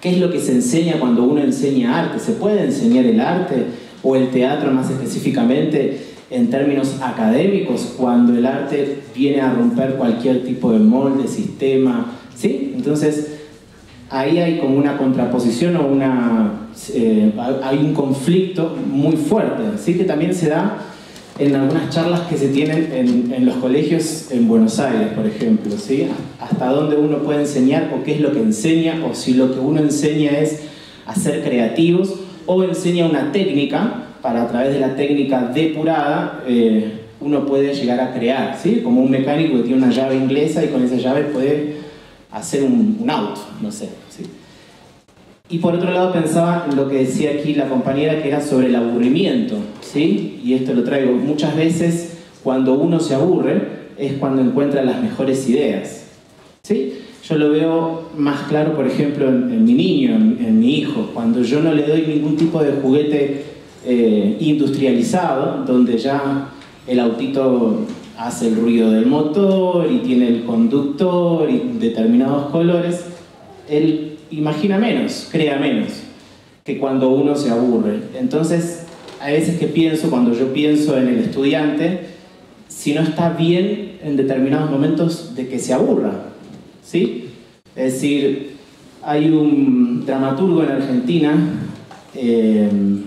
es lo que se enseña cuando uno enseña arte? ¿Se puede enseñar el arte o el teatro más específicamente en términos académicos cuando el arte viene a romper cualquier tipo de molde, sistema? ¿Sí? Entonces ahí hay como una contraposición o hay un conflicto muy fuerte, ¿sí? Que también se da en algunas charlas que se tienen en los colegios en Buenos Aires, por ejemplo, ¿sí? Hasta dónde uno puede enseñar o qué es lo que enseña, o si lo que uno enseña es a ser creativos o enseña una técnica para, a través de la técnica depurada, uno puede llegar a crear, ¿sí? Como un mecánico que tiene una llave inglesa y con esa llave puede hacer un auto, no sé, ¿sí? Y por otro lado pensaba en lo que decía aquí la compañera, que era sobre el aburrimiento, ¿sí? Y esto lo traigo. Muchas veces cuando uno se aburre es cuando encuentra las mejores ideas, ¿sí? Yo lo veo más claro, por ejemplo, en mi niño, en mi hijo, cuando yo no le doy ningún tipo de juguete industrializado, donde ya el autito hace el ruido del motor y tiene el conductor y determinados colores, él imagina menos, crea menos que cuando uno se aburre. Entonces, a veces que pienso, cuando yo pienso en el estudiante, si no está bien en determinados momentos de que se aburra, ¿sí? Es decir, hay un dramaturgo en Argentina, él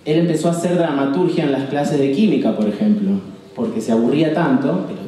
empezó a hacer dramaturgia en las clases de química, por ejemplo, porque se aburría tanto, pero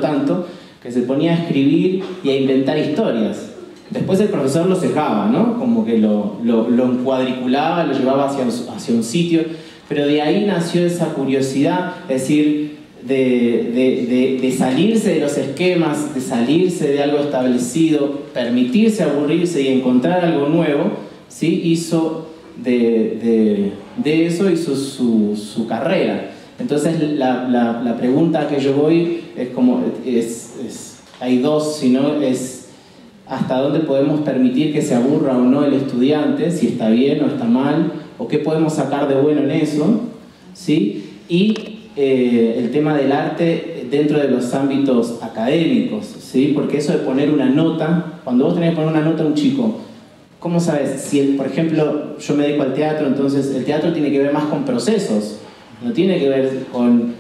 tanto, que se ponía a escribir y a inventar historias. Después el profesor lo cejaba, ¿no? Como que lo encuadriculaba, lo llevaba hacia un sitio, pero de ahí nació esa curiosidad, es decir, de salirse de los esquemas, de salirse de algo establecido, permitirse aburrirse y encontrar algo nuevo, ¿sí? Hizo de eso hizo su carrera. Entonces la pregunta que yo voy es como, hay dos, sino es hasta dónde podemos permitir que se aburra o no el estudiante, si está bien o está mal, o qué podemos sacar de bueno en eso, ¿sí? Y el tema del arte dentro de los ámbitos académicos, ¿sí? Porque eso de poner una nota, cuando vos tenés que poner una nota a un chico, ¿cómo sabes? Si, por ejemplo, yo me dedico al teatro, entonces el teatro tiene que ver más con procesos, no tiene que ver con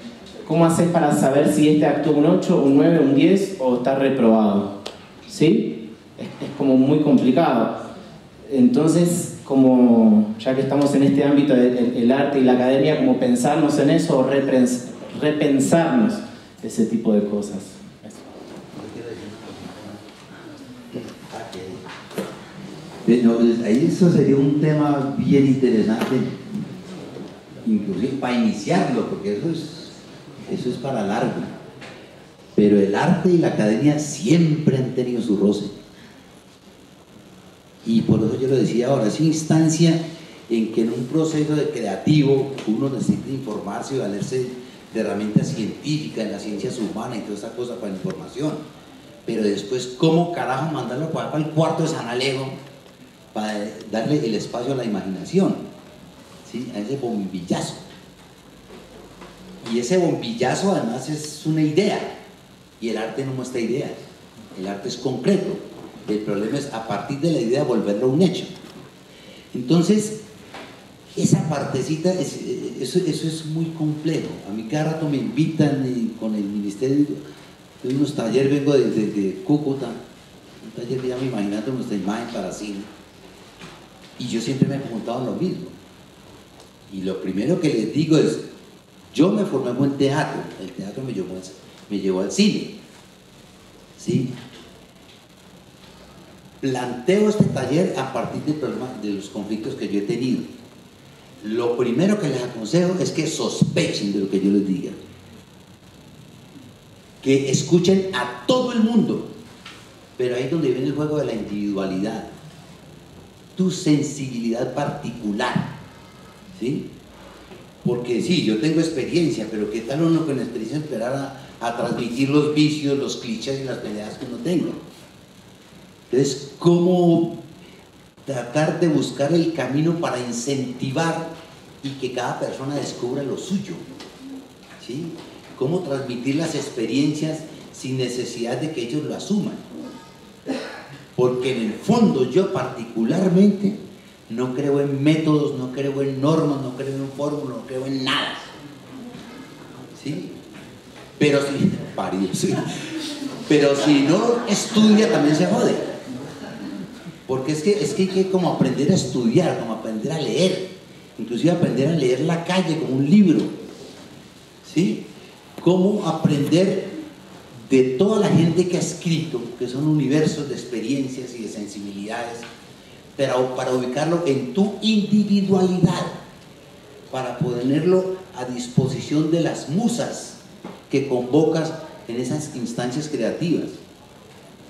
cómo haces para saber si este actúa un 8, un 9, un 10 o está reprobado, ¿sí? Es como muy complicado. Entonces, como ya que estamos en este ámbito del arte y la academia, como pensarnos en eso o repensarnos ese tipo de cosas. Ahí eso sería un tema bien interesante, inclusive para iniciarlo, porque eso es para largo. Pero el arte y la academia siempre han tenido su roce. Y por eso yo lo decía ahora, es una instancia en que en un proceso de creativo uno necesita informarse y valerse de herramientas científicas en las ciencias humanas y toda esa cosa para información. Pero después, ¿cómo carajo mandarlo para el cuarto de San Alejo para darle el espacio a la imaginación? ¿Sí? A ese bombillazo. Y ese bombillazo además es una idea, y el arte no muestra ideas, el arte es concreto. El problema es a partir de la idea volverlo un hecho. Entonces, esa partecita, eso es muy complejo. A mí cada rato me invitan con el ministerio de unos talleres, vengo de Cúcuta, un taller que llama Imaginando nuestra imagen para cine. Y yo siempre me he preguntado lo mismo. Y lo primero que les digo es, yo me formé en teatro, el teatro me llevó al cine. ¿Sí? Planteo este taller a partir del problema de los conflictos que yo he tenido. Lo primero que les aconsejo es que sospechen de lo que yo les diga, que escuchen a todo el mundo, pero ahí es donde viene el juego de la individualidad, tu sensibilidad particular, ¿sí? Porque sí, yo tengo experiencia, pero ¿qué tal uno con experiencia esperar a transmitir los vicios, los clichés y las peleas que uno tenga? Entonces, ¿cómo tratar de buscar el camino para incentivar y que cada persona descubra lo suyo? ¿Sí? ¿Cómo transmitir las experiencias sin necesidad de que ellos lo asuman? Porque en el fondo yo particularmente no creo en métodos, no creo en normas, no creo en fórmulas, no creo en nada. ¿Sí? Pero sí, pero si no estudia también se jode. Porque es que hay que como aprender a estudiar, como aprender a leer, inclusive aprender a leer la calle como un libro, ¿sí? Cómo aprender de toda la gente que ha escrito, que son universos de experiencias y de sensibilidades, pero para ubicarlo en tu individualidad, para ponerlo a disposición de las musas que convocas en esas instancias creativas.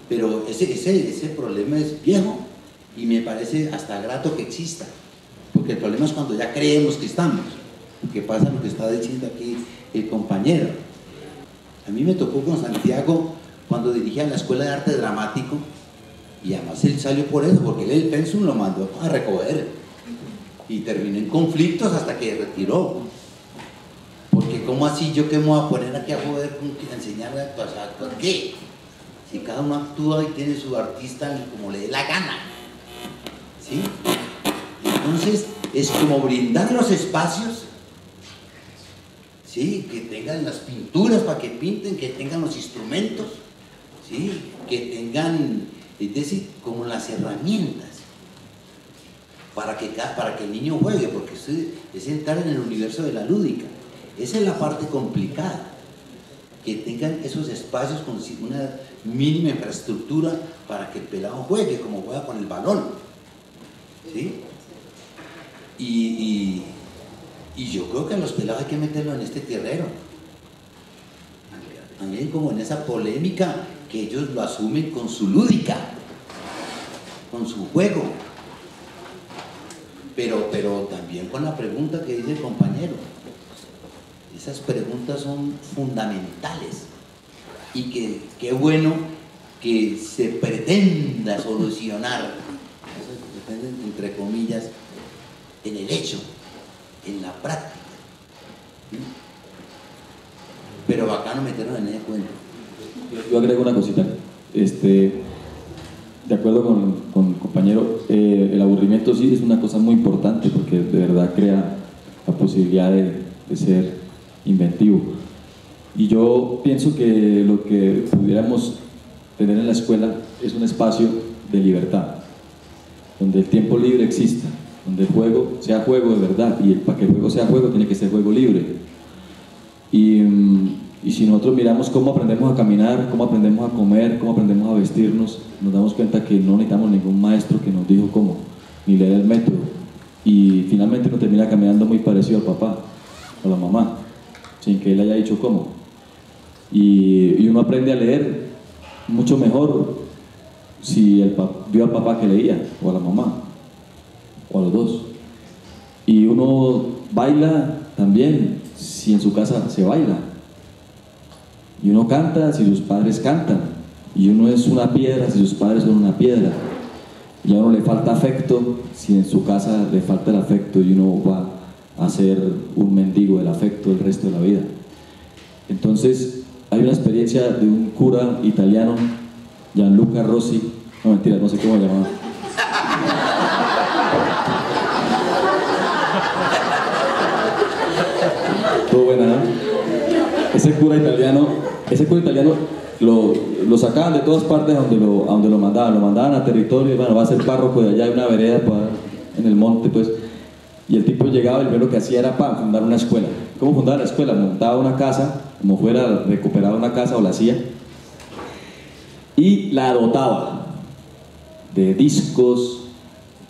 Pero ese problema es viejo y me parece hasta grato que exista, porque el problema es cuando ya creemos que estamos, que pasa lo que está diciendo aquí el compañero. A mí me tocó con Santiago cuando dirigía la Escuela de Arte Dramático, y además él salió por eso, porque él el pensum lo mandó a recoger y terminó en conflictos hasta que retiró. Porque ¿cómo así yo que me voy a poner aquí a joder con enseñarle a actuar? ¿Por qué? Si cada uno actúa y tiene su artista como le dé la gana, ¿sí? Entonces es como brindar los espacios, ¿sí? Que tengan las pinturas para que pinten, que tengan los instrumentos, ¿sí? Que tengan, es decir, como las herramientas para que el niño juegue, porque es entrar en el universo de la lúdica. Esa es la parte complicada, que tengan esos espacios con una mínima infraestructura para que el pelado juegue como juega con el balón, ¿sí? Y yo creo que a los pelados hay que meterlo en este tierrero, también como en esa polémica que ellos lo asumen con su lúdica, con su juego, pero también con la pregunta que dice el compañero. Esas preguntas son fundamentales y que qué bueno que se pretenda solucionar, eso se pretende entre comillas, en el hecho, en la práctica. ¿Sí? Pero bacano meternos en ese cuento. Yo agrego una cosita. De acuerdo con el compañero, el aburrimiento sí es una cosa muy importante porque de verdad crea la posibilidad de ser inventivo. Y yo pienso que lo que pudiéramos tener en la escuela es un espacio de libertad, donde el tiempo libre exista, donde el juego sea juego de verdad, y para que el juego sea juego tiene que ser juego libre. Y si nosotros miramos cómo aprendemos a caminar, cómo aprendemos a comer, cómo aprendemos a vestirnos, nos damos cuenta que no necesitamos ningún maestro que nos dijo cómo, ni leer el método. Y finalmente uno termina caminando muy parecido al papá o a la mamá, sin que él haya dicho cómo. Y uno aprende a leer mucho mejor si vio al papá que leía, o a la mamá, o a los dos. Y uno baila también si en su casa se baila. Y uno canta si sus padres cantan. Y uno es una piedra si sus padres son una piedra. Y a uno le falta afecto si en su casa le falta el afecto, y uno va a ser un mendigo del afecto el resto de la vida. Entonces hay una experiencia de un cura italiano, Gianluca Rossi, no mentira, no sé cómo se llamaba. Todo buena, ¿no? Ese cura italiano lo sacaban de todas partes a donde lo mandaban a territorio. Bueno, va a ser párroco de allá, hay una vereda en el monte, pues. Y el tipo llegaba y lo primero que hacía era fundar una escuela. ¿Cómo fundaba la escuela? Montaba una casa, como fuera, recuperaba una casa o la hacía, y la dotaba de discos,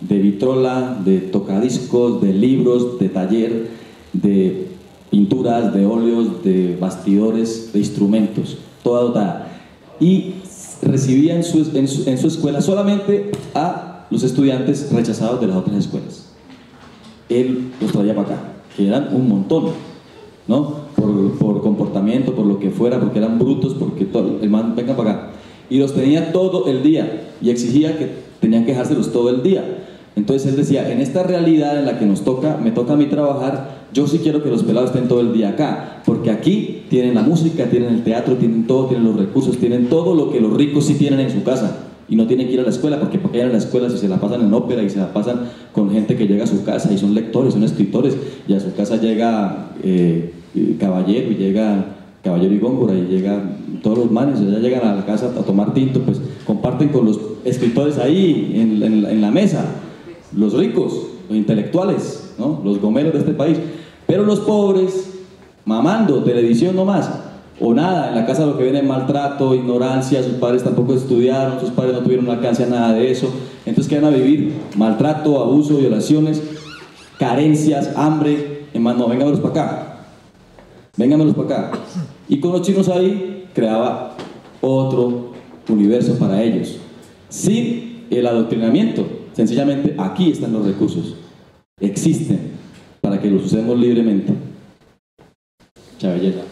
de vitrola, de tocadiscos, de libros, de taller, de pinturas, de óleos, de bastidores, de instrumentos, toda dotada. Y recibía en su escuela solamente a los estudiantes rechazados de las otras escuelas. Él los traía para acá, que eran un montón, ¿no? Por comportamiento, por lo que fuera, porque eran brutos, porque todo, el man, venga para acá. Y los tenía todo el día, y exigía que tenían que dejárselos todo el día. Entonces él decía, en esta realidad en la que me toca a mí trabajar, yo sí quiero que los pelados estén todo el día acá, porque aquí tienen la música, tienen el teatro, tienen todo, tienen los recursos, tienen todo lo que los ricos sí tienen en su casa. Y no tienen que ir a la escuela, porque ir a la escuela si se la pasan en ópera y se la pasan con gente que llega a su casa y son lectores, son escritores, y a su casa llega Caballero, y llega Caballero y Góngora, y llegan todos los manes, ya llegan a la casa a tomar tinto, pues comparten con los escritores ahí en la mesa, los ricos, los intelectuales, ¿no? Los gomeros de este país. Pero los pobres, mamando televisión nomás, o nada, en la casa lo que viene es maltrato, ignorancia, sus padres tampoco estudiaron, sus padres no tuvieron alcance a nada de eso, entonces ¿qué van a vivir? Maltrato, abuso, violaciones, carencias, hambre. Hermano, véngamelos para acá, véngamelos para acá. Y con los chinos ahí creaba otro universo para ellos, sin el adoctrinamiento. Sencillamente aquí están los recursos, existen para que los usemos libremente. Chavelleta.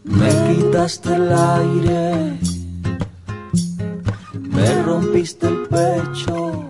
Me quitaste el aire, me rompiste el pecho.